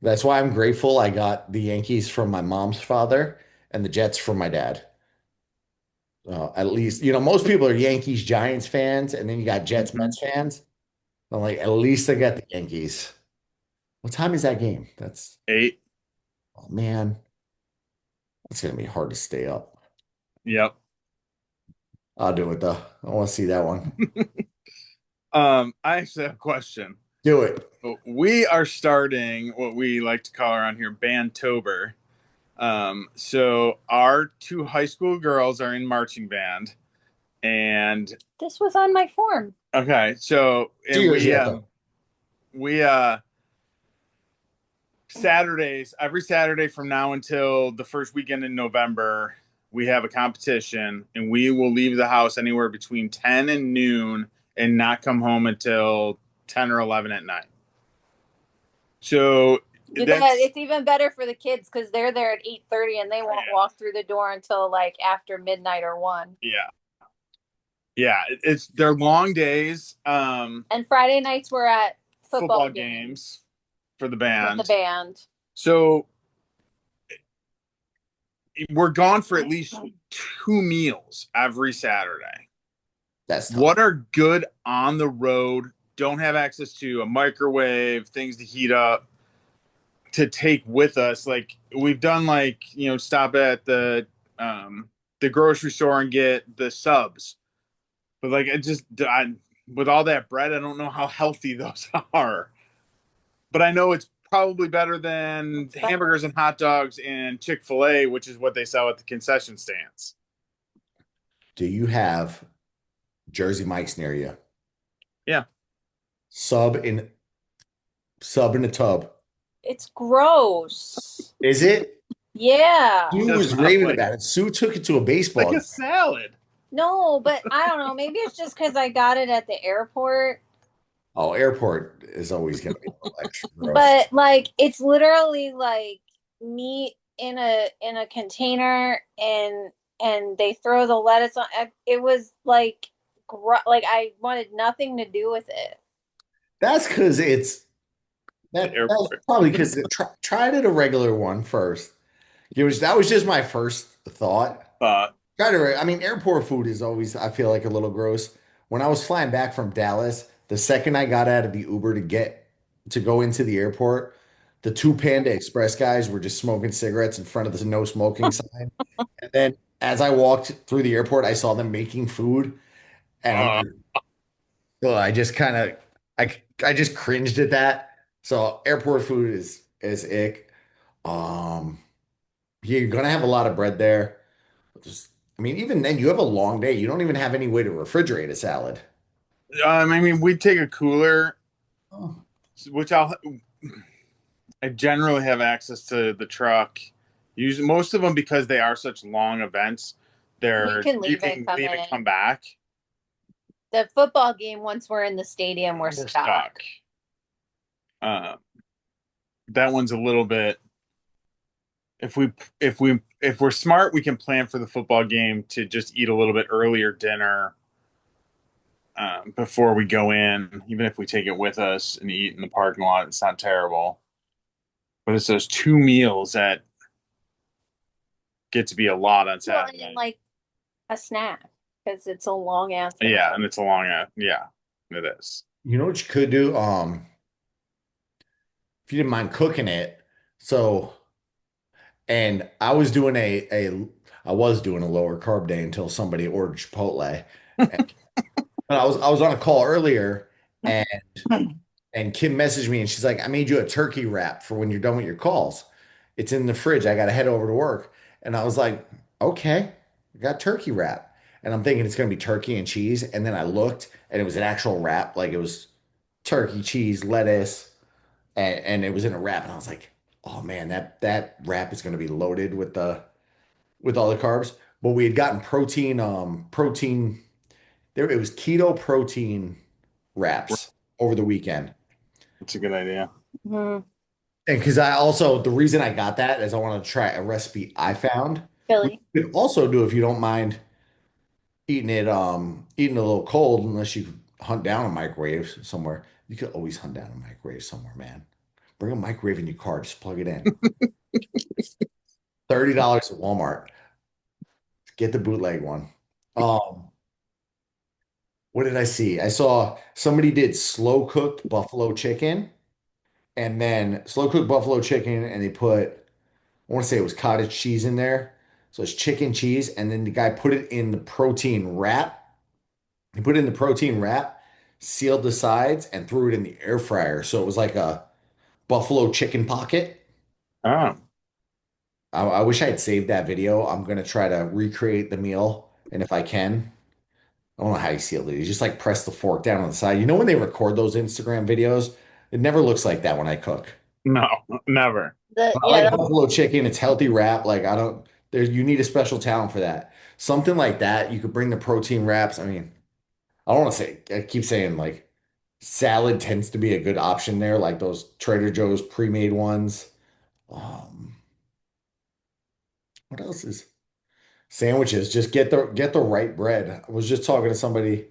Speaker 1: That's why I'm grateful I got the Yankees from my mom's father and the Jets from my dad. At least, most people are Yankees, Giants fans, and then you got Jets, Mets fans. I'm like, at least I got the Yankees. What time is that game? That's
Speaker 15: 8.
Speaker 1: Oh man, that's gonna be hard to stay up.
Speaker 15: Yep.
Speaker 1: I'll do it though. I want to see that one.
Speaker 15: I actually have a question.
Speaker 1: Do it.
Speaker 15: We are starting what we like to call around here Bandtober. So our two high school girls are in marching band, and
Speaker 7: This was on my form.
Speaker 15: okay, so and
Speaker 1: Cheers, yeah.
Speaker 15: we Saturdays, every Saturday from now until the first weekend in November, we have a competition, and we will leave the house anywhere between 10 and noon and not come home until 10 or 11 at night. So
Speaker 7: It's even better for the kids because they're there at 8:30 and they won't walk through the door until like after midnight or 1.
Speaker 15: Yeah, they're long days.
Speaker 7: And Friday nights we're at football
Speaker 15: games for the
Speaker 7: with
Speaker 15: band.
Speaker 7: the band.
Speaker 15: So we're gone for at least 2 meals every Saturday.
Speaker 1: That's tough.
Speaker 15: What are good on the road, don't have access to a microwave, things to heat up, to take with us. Like we've done, like, stop at the grocery store and get the subs, but like with all that bread, I don't know how healthy those are, but I know it's probably better than hamburgers and hot dogs and Chick-fil-A, which is what they sell at the concession stands.
Speaker 1: Do you have Jersey Mike's near you?
Speaker 15: Yeah.
Speaker 1: Sub in a tub.
Speaker 7: It's gross.
Speaker 1: Is it?
Speaker 7: Yeah.
Speaker 1: Sue was raving about it. Sue took it to a baseball
Speaker 15: Like a
Speaker 1: game.
Speaker 15: salad.
Speaker 7: No, but I don't know. Maybe it's just because I got it at the airport.
Speaker 1: Oh, airport is always going to be a little extra gross.
Speaker 7: But like it's literally like meat in a container and they throw the lettuce on. It was like I wanted nothing to do with it.
Speaker 1: That's because that's probably because tried it a regular one first. That was just my first thought. Airport food is always, I feel like, a little gross. When I was flying back from Dallas, the second I got out of the Uber to go into the airport, the 2 Panda Express guys were just smoking cigarettes in front of the no smoking sign. And then as I walked through the airport, I saw them making food, and I just I just cringed at that. So airport food is ick. You're gonna have a lot of bread there. Even then, you have a long day. You don't even have any way to refrigerate a salad.
Speaker 15: We take a cooler, which I generally have access to the truck. Usually, most of them, because they are such long events,
Speaker 7: You can leave and come
Speaker 15: back.
Speaker 7: The football game, once we're in the stadium, we're stuck.
Speaker 15: That one's a little bit. If we're smart, we can plan for the football game to just eat a little bit earlier dinner before we go in. Even if we take it with us and eat in the parking lot, it's not terrible. But it's those 2 meals that get to be a lot on Saturday.
Speaker 7: Well, and like a snack because it's a long ass.
Speaker 15: Yeah, and it's a long ass. Yeah, it is.
Speaker 1: You know what you could do? If you didn't mind cooking it, and I was doing a lower carb day until somebody ordered Chipotle. But I was on a call earlier, and Kim messaged me and she's like, "I made you a turkey wrap for when you're done with your calls. It's in the fridge. I got to head over to work." And I was like, "Okay, I got turkey wrap." And I'm thinking it's going to be turkey and cheese. And then I looked and it was an actual wrap. Like it was turkey, cheese, lettuce, and it was in a wrap. And I was like, "Oh man, that wrap is going to be loaded with all the carbs." But we had gotten protein there. It was keto protein wraps over the weekend.
Speaker 15: That's a good idea.
Speaker 7: Mm-hmm.
Speaker 1: And because the reason I got that is I want to try a recipe I found.
Speaker 7: Really?
Speaker 1: You could also do, if you don't mind eating it a little cold, unless you hunt down a microwave somewhere. You could always hunt down a microwave somewhere, man. Bring a microwave in your car, just plug it in. $30 at Walmart. Get the bootleg one. What did I see? I saw somebody did slow cooked buffalo chicken, and then and they put, I want to say it was cottage cheese in there. So it's chicken cheese, and then the guy put it in the protein wrap. He put it in the protein wrap, sealed the sides, and threw it in the air fryer. So it was like a buffalo chicken pocket.
Speaker 15: Oh,
Speaker 1: I wish I had saved that video. I'm gonna try to recreate the meal, and if I can, I don't know how you seal it. You just like press the fork down on the side. You know when they record those Instagram videos, it never looks like that when I cook.
Speaker 15: no, never.
Speaker 1: I like buffalo chicken. It's healthy wrap. Like I don't. There, you need a special talent for that. Something like that. You could bring the protein wraps. I mean, I don't want to say. I keep saying like salad tends to be a good option there, like those Trader Joe's pre-made ones. Um, what else is sandwiches? Just get the right bread. I was just talking to somebody.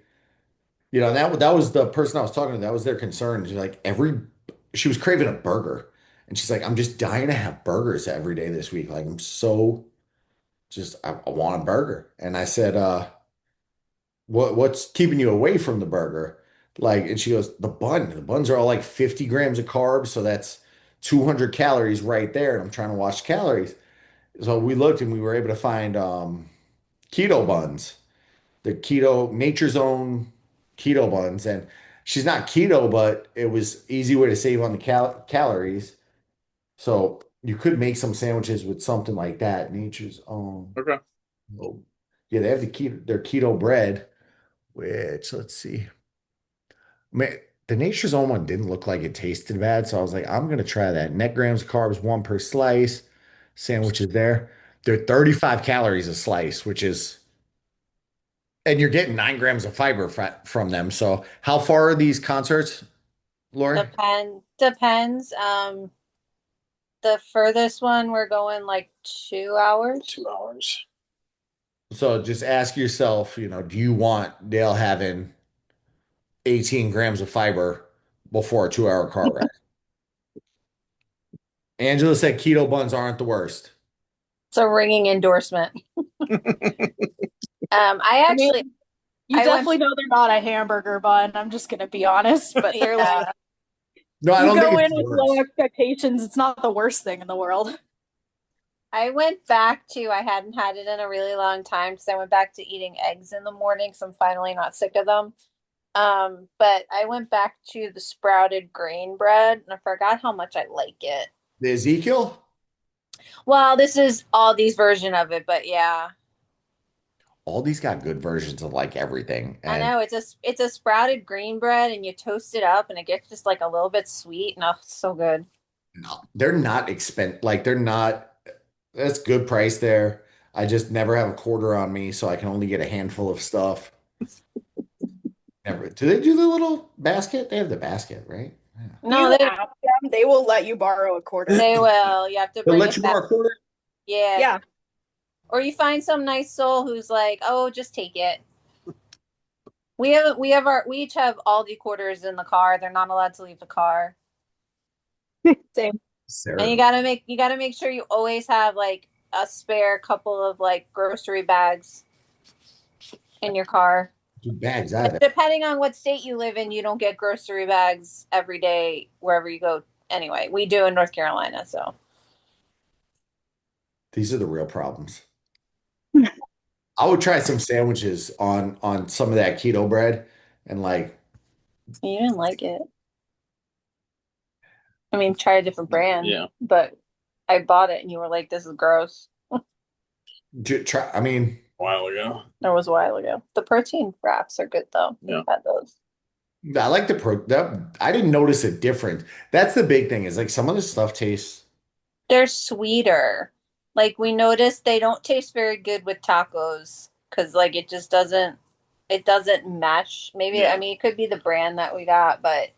Speaker 1: That was the person I was talking to. That was their concern. She's like she was craving a burger, and she's like, I'm just dying to have burgers every day this week. Like I'm so just I want a burger. And I said, what's keeping you away from the burger? Like, and she goes, the bun. The buns are all like 50 grams of carbs, so that's 200 calories right there. And I'm trying to watch calories. So we looked and we were able to find keto buns, the keto Nature's Own keto buns. And she's not keto, but it was easy way to save on the calories. So you could make some sandwiches with something like that. Nature's Own.
Speaker 15: Okay.
Speaker 1: Oh, yeah, they have their keto bread, which let's see. Man, the Nature's Own one didn't look like it tasted bad, so I was like, I'm gonna try that. Net grams of carbs, one per slice. Sandwiches there. They're 35 calories a slice, which is, and you're getting 9 grams of fiber from them. So how far are these concerts, Lori?
Speaker 7: Depends. The furthest one we're going like 2 hours.
Speaker 15: 2 hours.
Speaker 1: So just ask yourself, do you want Dale having 18 grams of fiber before a 2 hour car ride? Angela said keto buns aren't the worst.
Speaker 7: It's a ringing endorsement. I actually,
Speaker 6: You definitely know they're not a hamburger bun. I'm just gonna be honest, but they're like,
Speaker 1: no, I
Speaker 6: you
Speaker 1: don't
Speaker 6: go
Speaker 1: think
Speaker 6: in
Speaker 1: it's
Speaker 6: with
Speaker 1: worse.
Speaker 6: low expectations. It's not the worst thing in the world.
Speaker 7: I went back to, I hadn't had it in a really long time because I went back to eating eggs in the morning because I'm finally not sick of them. But I went back to the sprouted grain bread and I forgot how much I like it.
Speaker 1: The Ezekiel?
Speaker 7: Well, this is Aldi's version of it, but yeah.
Speaker 1: Aldi's got good versions of like everything.
Speaker 7: I
Speaker 1: And
Speaker 7: know it's a sprouted green bread and you toast it up and it gets just like a little bit sweet and oh, it's so good.
Speaker 1: they're not expensive. Like they're not, that's good price there. I just never have a quarter on me, so I can only get a handful of stuff. Never. Do they do the little basket? They have the basket, right?
Speaker 7: No,
Speaker 6: You ask them, they will let you borrow a quarter.
Speaker 7: they will. You have to
Speaker 1: They'll
Speaker 7: bring
Speaker 1: let
Speaker 7: it
Speaker 1: you
Speaker 7: back.
Speaker 1: borrow a quarter?
Speaker 7: Yeah.
Speaker 6: Yeah.
Speaker 7: Or you find some nice soul who's like, "Oh, just take it." We each have Aldi quarters in the car. They're not allowed to leave the car.
Speaker 6: Same.
Speaker 7: And you gotta make sure you always have like a spare couple of like grocery bags in your car.
Speaker 1: 2 bags out of it.
Speaker 7: Depending on what state you live in, you don't get grocery bags every day wherever you go. Anyway, we do in North Carolina, so.
Speaker 1: These are the real problems. I would try some sandwiches on some of that keto bread and like
Speaker 7: You didn't like it. I mean, try a different brand.
Speaker 15: Yeah.
Speaker 7: But I bought it and you were like, this is gross.
Speaker 1: try. I mean,
Speaker 15: A while ago.
Speaker 7: That was a while ago. The protein wraps are good though.
Speaker 15: Yeah.
Speaker 7: We've had those.
Speaker 1: I like I didn't notice a difference. That's the big thing is like some of the stuff tastes.
Speaker 7: They're sweeter. Like we noticed they don't taste very good with tacos because like it doesn't mesh. Maybe
Speaker 15: Yeah.
Speaker 7: I mean it could be the brand that we got, but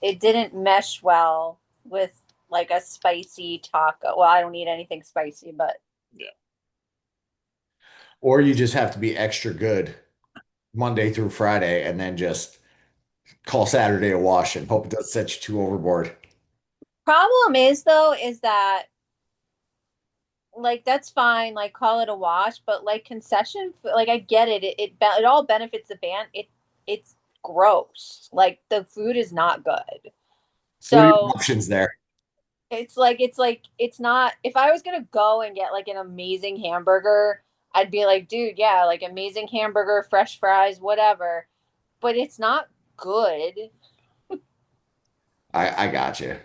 Speaker 7: it didn't mesh well with like a spicy taco. Well, I don't eat anything spicy, but
Speaker 1: Or you just have to be extra good Monday through Friday and then just call Saturday a wash and hope it doesn't set you too overboard.
Speaker 7: problem is though is that like that's fine, like call it a wash, but like concession, like I get it. It all benefits the band. It's gross. Like the food is not good.
Speaker 1: What are
Speaker 7: So
Speaker 1: your options there?
Speaker 7: it's not, if I was gonna go and get like an amazing hamburger, I'd be like, dude, yeah, like amazing hamburger, fresh fries, whatever. But it's not good.
Speaker 1: I got you.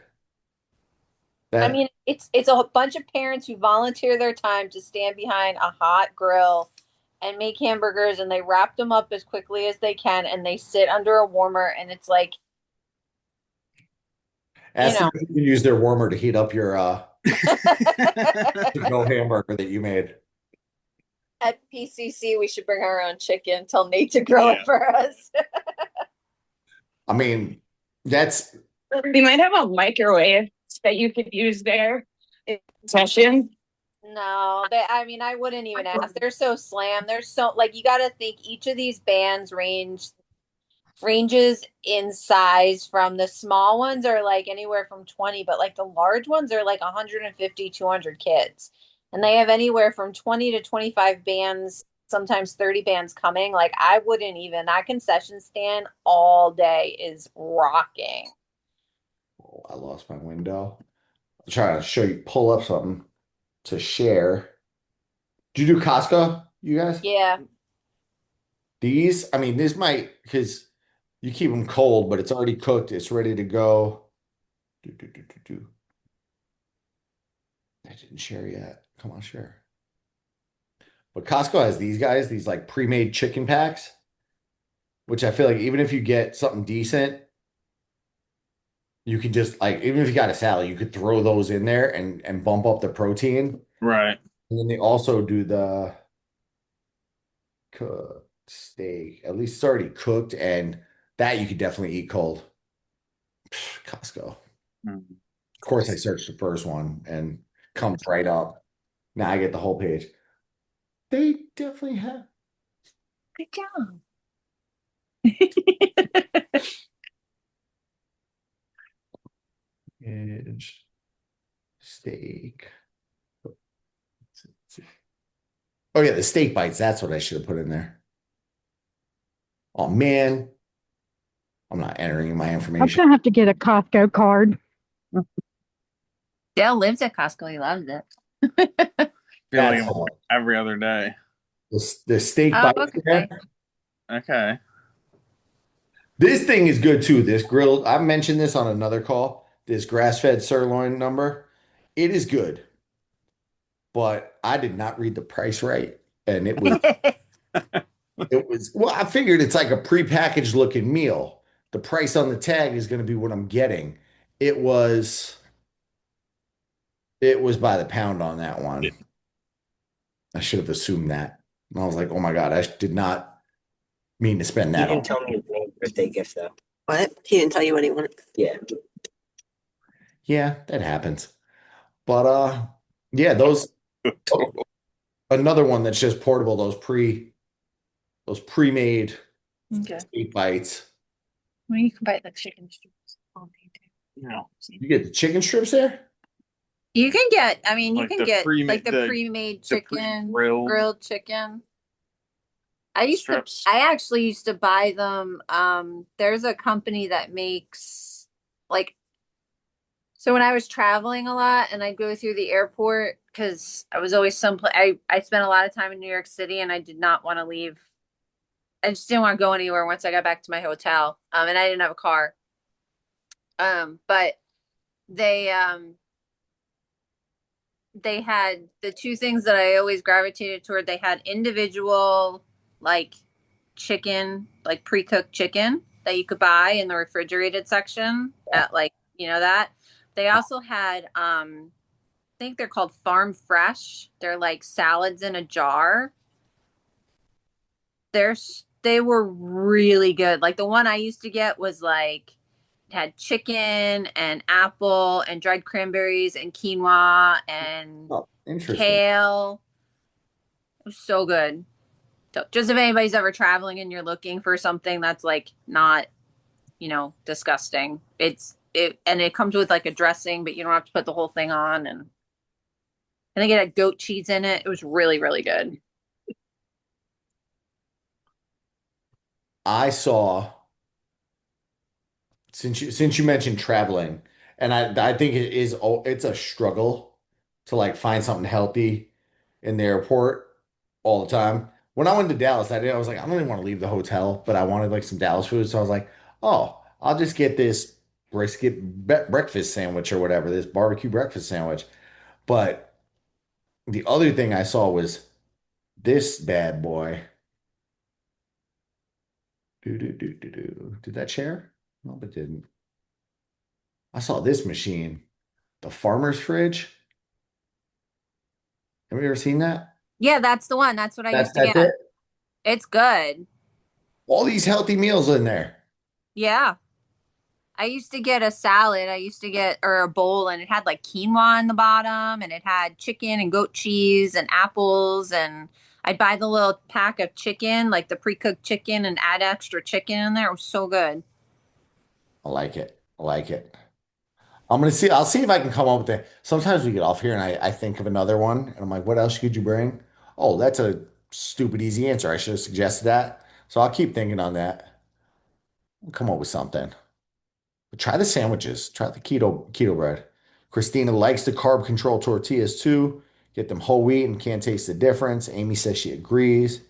Speaker 7: I mean, it's a bunch of parents who volunteer their time to stand behind a hot grill and make hamburgers, and they wrap them up as quickly as they can, and they sit under a warmer, and it's like,
Speaker 1: Ask them if you can use their warmer to heat up your to-go hamburger that you made.
Speaker 7: at PCC, we should bring our own chicken. Tell Nate to grill it for us.
Speaker 1: I mean, that's
Speaker 8: We might have a microwave that you could use there in session.
Speaker 7: No, I mean, I wouldn't even ask. They're so slam. They're so like you got to think each of these bands ranges in size from the small ones are like anywhere from 20, but like the large ones are like 150, 200 kids. And they have anywhere from 20 to 25 bands, sometimes 30 bands coming. Like I wouldn't even, that concession stand all day is rocking.
Speaker 1: Oh, I lost my window. I'm trying to show you, pull up something to share. Do you do Costco, you guys?
Speaker 7: Yeah.
Speaker 1: These, I mean, this might, because you keep them cold, but it's already cooked. It's ready to go. I didn't share yet. Come on, share. But Costco has these guys, these like pre-made chicken packs, which I feel like even if you get something decent, you could just like, even if you got a salad, you could throw those in there and bump up the protein.
Speaker 15: Right.
Speaker 1: And then they also do the cooked steak. At least it's already cooked, and that you could definitely eat cold. Costco. Of course, I searched the first one and comes right up. Now I get the whole page. They definitely have.
Speaker 7: Good job.
Speaker 1: Edge steak. Oh yeah, the steak bites. That's what I should have put in there. Oh man, I'm not entering my
Speaker 2: I'm
Speaker 1: information.
Speaker 2: gonna have to get a Costco card.
Speaker 7: Dale lives at Costco. He loves it.
Speaker 15: Feeling
Speaker 1: That's all.
Speaker 15: every other day.
Speaker 1: The steak
Speaker 7: Oh,
Speaker 1: bites
Speaker 7: okay.
Speaker 1: there.
Speaker 15: Okay.
Speaker 1: This thing is good too. This grilled, I mentioned this on another call. This grass-fed sirloin number, it is good, but I did not read the price right, and it was well. I figured it's like a prepackaged looking meal. The price on the tag is going to be what I'm getting. It was by the pound on that one. I should have assumed that. And I was like, oh my God, I did not mean to spend that
Speaker 16: He
Speaker 1: on.
Speaker 16: didn't tell me his name birthday gift though.
Speaker 12: What? He didn't tell you what he wanted.
Speaker 16: Yeah.
Speaker 1: Yeah, that happens. But yeah, those another one that's just portable, those pre-made
Speaker 7: Okay.
Speaker 1: steak bites.
Speaker 7: Well, you can buy the chicken strips.
Speaker 15: No.
Speaker 1: You get the chicken strips there?
Speaker 7: You can get, I mean, you
Speaker 15: Like
Speaker 7: can
Speaker 15: the
Speaker 7: get
Speaker 15: pre-made-
Speaker 7: like the
Speaker 15: the-
Speaker 7: pre-made
Speaker 15: the
Speaker 7: chicken,
Speaker 15: pre-grilled
Speaker 7: grilled chicken.
Speaker 15: strips.
Speaker 7: I actually used to buy them. There's a company that makes like, so when I was traveling a lot and I'd go through the airport because I was always someplace, I spent a lot of time in New York City and I did not want to leave. I just didn't want to go anywhere once I got back to my hotel. And I didn't have a car. But they had the two things that I always gravitated toward. They had individual like chicken, like pre-cooked chicken that you could buy in the refrigerated section at like, that. They also had I think they're called Farm Fresh. They're like salads in a jar. They were really good. Like the one I used to get was like it had chicken and apple and dried cranberries and quinoa and
Speaker 1: Interesting.
Speaker 7: kale. It was so good. So just if anybody's ever traveling and you're looking for something that's like not, disgusting. And it comes with like a dressing, but you don't have to put the whole thing on. And I think it had goat cheese in it. It was really, really good.
Speaker 1: I saw since you mentioned traveling, and I think it's a struggle to like find something healthy in the airport all the time. When I went to Dallas, I was like, I don't even want to leave the hotel, but I wanted like some Dallas food. So I was like, oh, I'll just get this brisket breakfast sandwich or whatever, this barbecue breakfast sandwich. But the other thing I saw was this bad boy. Did that share? No, it didn't. I saw this machine, the farmer's fridge. Have you ever seen that?
Speaker 7: Yeah, that's the one. That's what I used to
Speaker 1: That's
Speaker 7: get.
Speaker 1: it.
Speaker 7: It's good.
Speaker 1: All these healthy meals in there.
Speaker 7: Yeah. I used to get a salad. I used to get or a bowl and it had like quinoa in the bottom and it had chicken and goat cheese and apples and I'd buy the little pack of chicken, like the pre-cooked chicken and add extra chicken in there. It was so good.
Speaker 1: I like it. I like it. I'm gonna see. I'll see if I can come up with it. Sometimes we get off here and I think of another one, and I'm like, what else could you bring? Oh, that's a stupid easy answer. I should have suggested that. So I'll keep thinking on that. I'll come up with something. But try the sandwiches. Try the keto bread. Christina likes the carb control tortillas too. Get them whole wheat and can't taste the difference. Amy says she agrees.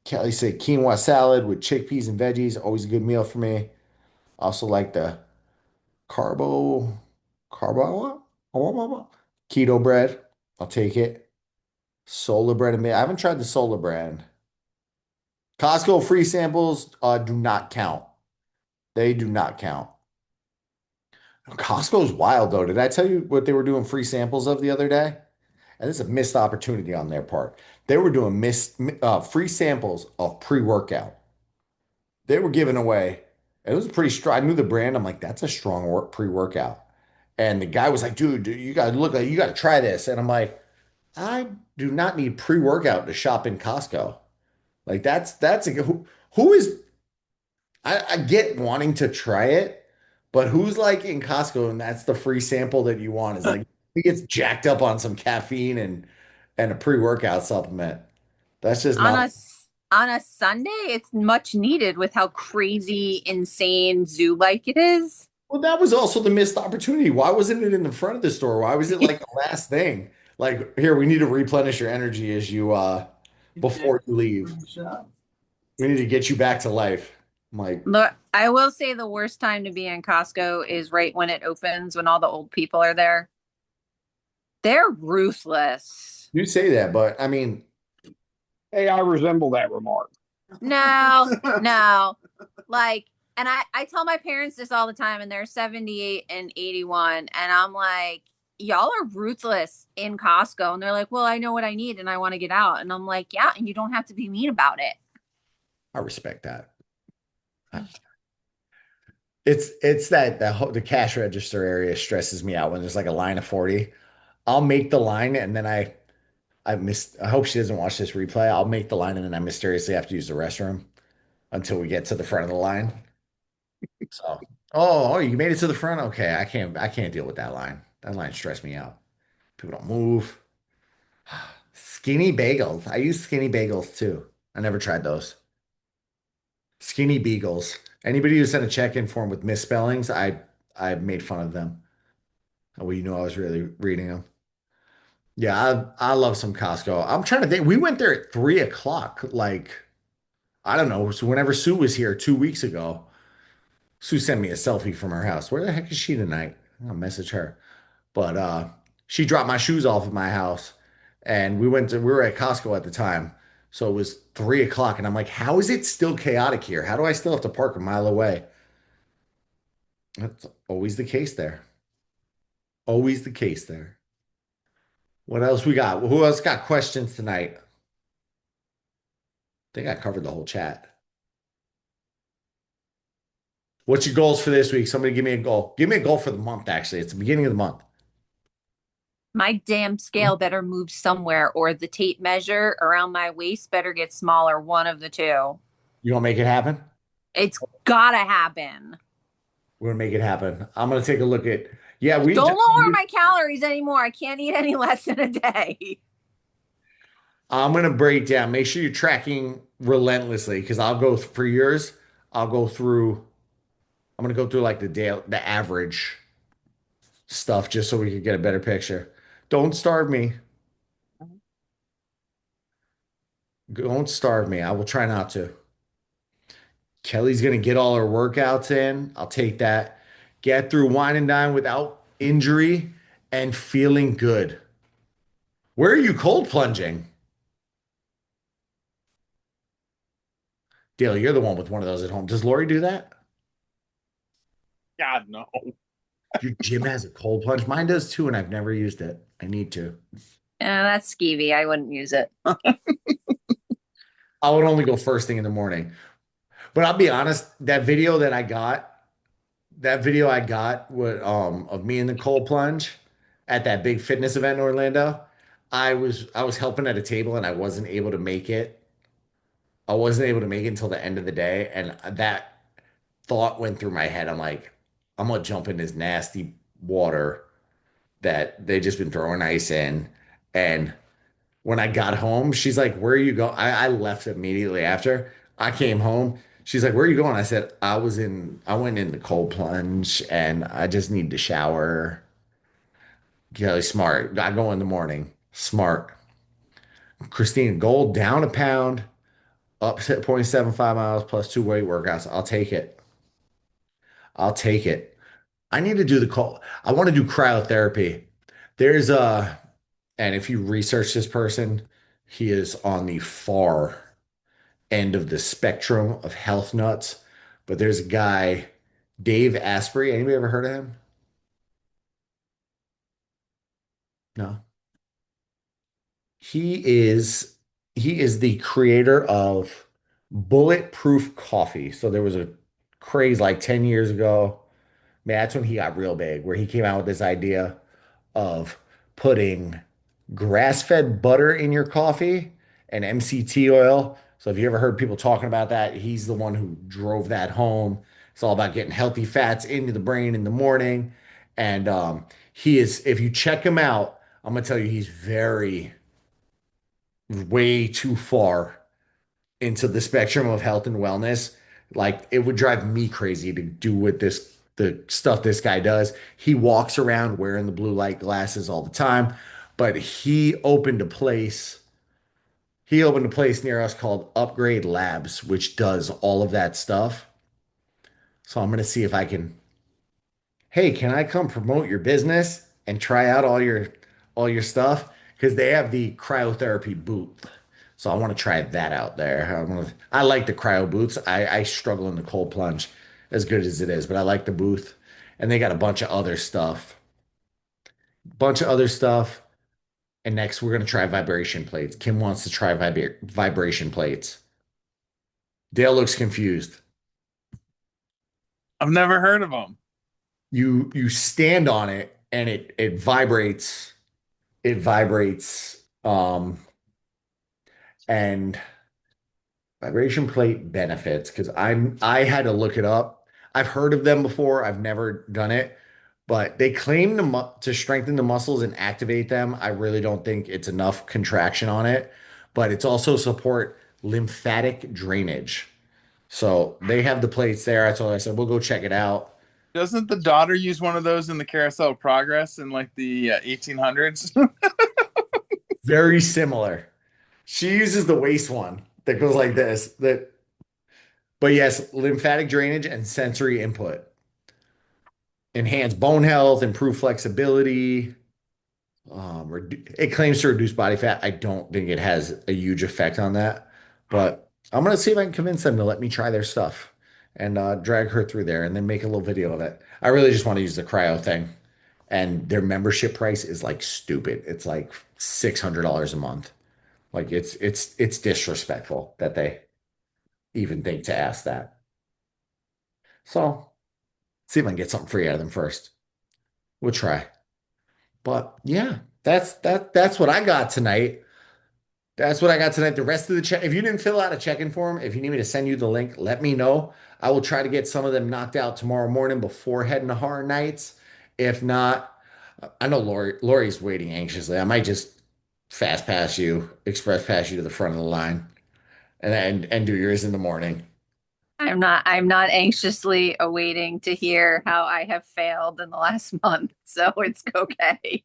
Speaker 1: Kelly said quinoa salad with chickpeas and veggies. Always a good meal for me. Also like the carbo, carbo, keto bread. I'll take it. Solar bread and I haven't tried the solar brand. Costco free samples do not count. They do not count. Costco's wild though. Did I tell you what they were doing free samples of the other day? And this is a missed opportunity on their part. They were doing free samples of pre-workout. They were giving away. It was pretty strong. I knew the brand. I'm like, that's a strong pre-workout. And the guy was like, dude, you gotta look like you gotta try this. And I'm like, I do not need pre-workout to shop in Costco. Like that's who is I get wanting to try it, but who's like in Costco and that's the free sample that you want is like he gets jacked up on some caffeine and a pre-workout supplement. That's just
Speaker 7: On
Speaker 1: not.
Speaker 7: on a Sunday, it's much needed with how crazy, insane zoo-like it is.
Speaker 1: Well, that was also the missed opportunity. Why wasn't it in the front of the store? Why was it like the last thing? Like, here, we need to replenish your energy as you before you leave. We need to get you back to life. I'm like,
Speaker 7: Look, I will say the worst time to be in Costco is right when it opens, when all the old people are there. They're ruthless.
Speaker 1: you say that, but I mean,
Speaker 4: Hey, I resemble that remark.
Speaker 7: No, no. Like, and I tell my parents this all the time, and they're 78 and 81. And I'm like, y'all are ruthless in Costco. And they're like, well, I know what I need and I want to get out. And I'm like, yeah, and you don't have to be mean about it.
Speaker 1: I respect that. It's that the cash register area stresses me out when there's like a line of 40. I'll make the line and then I hope she doesn't watch this replay. I'll make the line and then I mysteriously have to use the restroom until we get to the front of the line. So, oh, you made it to the front? Okay, I can't deal with that line. That line stressed me out. People don't move. Skinny bagels. I use skinny bagels too. I never tried those. Skinny beagles. Anybody who sent a check-in form with misspellings, I made fun of them. Well, you know I was really reading them. Yeah, I love some Costco. I'm trying to think. We went there at 3 o'clock. Like, I don't know. So whenever Sue was here 2 weeks ago, Sue sent me a selfie from her house. Where the heck is she tonight? I'll message her. But she dropped my shoes off at my house and we were at Costco at the time. So it was 3 o'clock and I'm like, how is it still chaotic here? How do I still have to park a mile away? That's always the case there. Always the case there. What else we got? Who else got questions tonight? I think I covered the whole chat. What's your goals for this week? Somebody give me a goal. Give me a goal for the month, actually. It's the beginning of the month.
Speaker 7: My damn scale better move somewhere, or the tape measure around my waist better get smaller. One of the two.
Speaker 1: You gonna make it happen?
Speaker 7: It's gotta happen.
Speaker 1: We're gonna make it happen. I'm gonna take a look at. Yeah,
Speaker 7: Don't lower my calories anymore. I can't eat any less than a day.
Speaker 1: I'm gonna break down. Make sure you're tracking relentlessly because I'll go for yours. I'll go through. I'm gonna go through like the average stuff just so we can get a better picture. Don't starve me. Don't starve me. I will try not to. Kelly's gonna get all her workouts in. I'll take that. Get through wine and dine without injury and feeling good. Where are you cold plunging? Dale, you're the one with one of those at home. Does Lori do that?
Speaker 15: God, no.
Speaker 1: Your gym has a cold plunge. Mine does too, and I've never used it. I need to.
Speaker 7: Yeah, that's skeevy. I wouldn't use it.
Speaker 1: I would only go first thing in the morning. But I'll be honest, that video I got with of me in the cold plunge at that big fitness event in Orlando. I was helping at a table and I wasn't able to make it. I wasn't able to make it until the end of the day, and that thought went through my head. I'm like, I'm gonna jump in this nasty water that they just been throwing ice in. And when I got home, she's like, "Where are you going?" I left immediately after. I came home. She's like, "Where are you going?" I said, I went in the cold plunge and I just need to shower." Kelly, smart. I go in the morning. Smart. Christina, gold down a pound, up 0.75 miles plus 2 weight workouts. I'll take it. I'll take it. I need to do the call. I want to do cryotherapy. There's a, and if you research this person, he is on the far end of the spectrum of health nuts. But there's a guy, Dave Asprey. Anybody ever heard of him? No. He is he is the creator of Bulletproof Coffee. So there was a craze like 10 years ago. Man, that's when he got real big, where he came out with this idea of putting grass-fed butter in your coffee and MCT oil. So if you ever heard people talking about that, he's the one who drove that home. It's all about getting healthy fats into the brain in the morning. And he is, if you check him out, I'm gonna tell you, he's very way too far into the spectrum of health and wellness. Like it would drive me crazy to do with the stuff this guy does. He walks around wearing the blue light glasses all the time, but he opened a place near us called Upgrade Labs, which does all of that stuff. So I'm gonna see if I can, hey, can I come promote your business and try out all your stuff? Because they have the cryotherapy booth. So I want to try that out there. I like the cryo booths. I struggle in the cold plunge as good as it is, but I like the booth. And they got a bunch of other stuff. Bunch of other stuff. And next we're gonna try vibration plates. Kim wants to try vibration plates. Dale looks confused.
Speaker 15: I've never heard of them.
Speaker 1: You stand on it and it vibrates. It vibrates. And vibration plate benefits, because I had to look it up. I've heard of them before. I've never done it, but they claim to strengthen the muscles and activate them. I really don't think it's enough contraction on it, but it's also support lymphatic drainage. So they have the plates there. That's all I said. We'll go check it out.
Speaker 15: Doesn't the daughter use one of those in the Carousel of Progress in like the 1800s?
Speaker 1: Very similar. She uses the waist one that goes like this. But yes, lymphatic drainage and sensory input. Enhance bone health, improve flexibility. It claims to reduce body fat. I don't think it has a huge effect on that, but I'm gonna see if I can convince them to let me try their stuff and drag her through there and then make a little video of it. I really just want to use the cryo thing, and their membership price is like stupid. It's like $600 a month. Like it's disrespectful that they even think to ask that. So see if I can get something free out of them first. We'll try. But yeah, that's what I got tonight. That's what I got tonight. The rest of the check, if you didn't fill out a check-in form, if you need me to send you the link, let me know. I will try to get some of them knocked out tomorrow morning before heading to Horror Nights. If not, I know Lori's waiting anxiously. I might just fast pass you, express pass you to the front of the line and do yours in the morning.
Speaker 7: I'm not anxiously awaiting to hear how I have failed in the last month, so it's okay.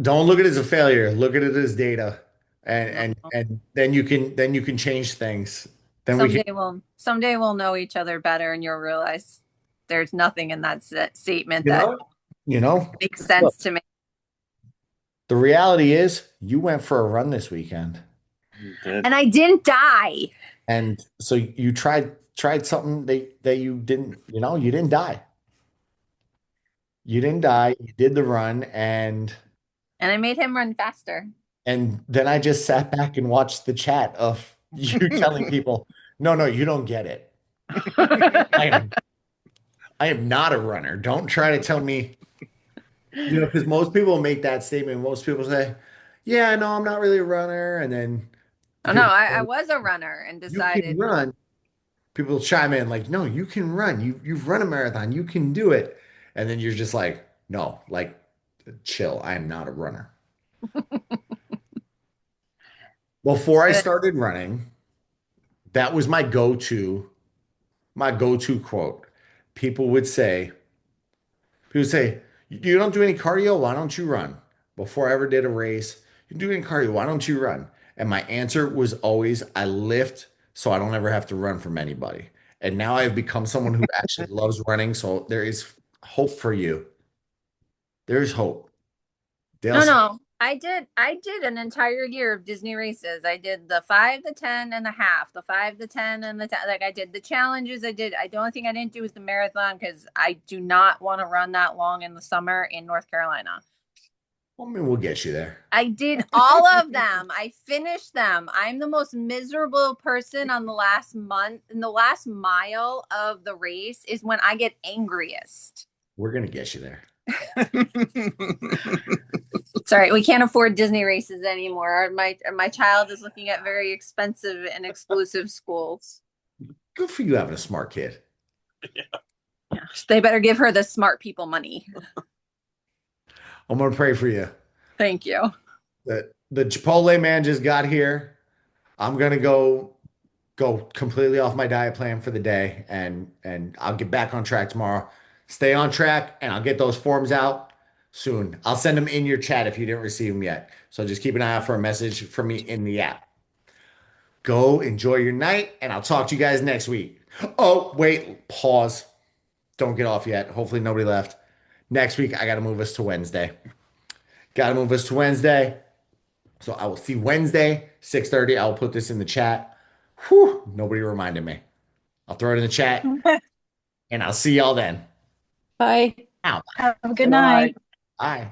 Speaker 1: Don't look at it as a failure. Look at it as data. and then you can change things. Then we can,
Speaker 7: Someday we'll know each other better, and you'll realize there's nothing in that statement
Speaker 1: you
Speaker 7: that
Speaker 1: know, you know,
Speaker 7: makes sense
Speaker 1: look,
Speaker 7: to me.
Speaker 1: the reality is you went for a run this weekend.
Speaker 7: And I didn't die.
Speaker 1: And so you tried something that you didn't, you didn't die. You didn't die. You did the run, and
Speaker 7: And I made him run faster.
Speaker 1: then I just sat back and watched the chat of you telling people, no, you don't get it. I am not a runner. Don't try to tell me, because most people make that statement. Most people say, yeah, no, I'm not really a runner. And then
Speaker 7: Oh no, I was a runner and
Speaker 1: you
Speaker 7: decided
Speaker 1: can run. People chime in like, no, you can run. You've run a marathon. You can do it. And then you're just like, no, like, chill. I am not a runner. Before I started running, that was my go-to quote. People would say, you don't do any cardio, why don't you run? Before I ever did a race, you do any cardio, why don't you run? And my answer was always, I lift so I don't ever have to run from anybody. And now I've become someone who actually loves running. So there is hope for you. There is hope.
Speaker 7: No. I did an entire year of Disney races. I did the 5, the 10, and the half, the 5, the 10, and the 10. Like I did the challenges. The only thing I didn't do was the marathon because I do not want to run that long in the summer in North Carolina.
Speaker 1: Well, I mean, we'll get you there.
Speaker 7: I did all of them. I finished them. I'm the most miserable person on the last month. In the last mile of the race is when I get angriest.
Speaker 1: We're going to get you there.
Speaker 7: Sorry, we can't afford Disney races anymore. My child is looking at very expensive and exclusive schools.
Speaker 1: Good for you having a smart kid.
Speaker 7: Yeah, they better give her the smart people money.
Speaker 1: I'm going to pray for you.
Speaker 7: Thank you.
Speaker 1: The Chipotle man just got here. I'm going to go completely off my diet plan for the day, and I'll get back on track tomorrow. Stay on track, and I'll get those forms out soon. I'll send them in your chat if you didn't receive them yet. So just keep an eye out for a message from me in the app. Go enjoy your night, and I'll talk to you guys next week. Oh, wait, pause. Don't get off yet. Hopefully nobody left. Next week, I got to move us to Wednesday. So I will see Wednesday, 6:30. I'll put this in the chat. Whew, nobody reminded me. I'll throw it in the chat, and I'll see y'all then.
Speaker 14: Bye.
Speaker 1: Ow.
Speaker 2: Have a good night.
Speaker 1: Bye.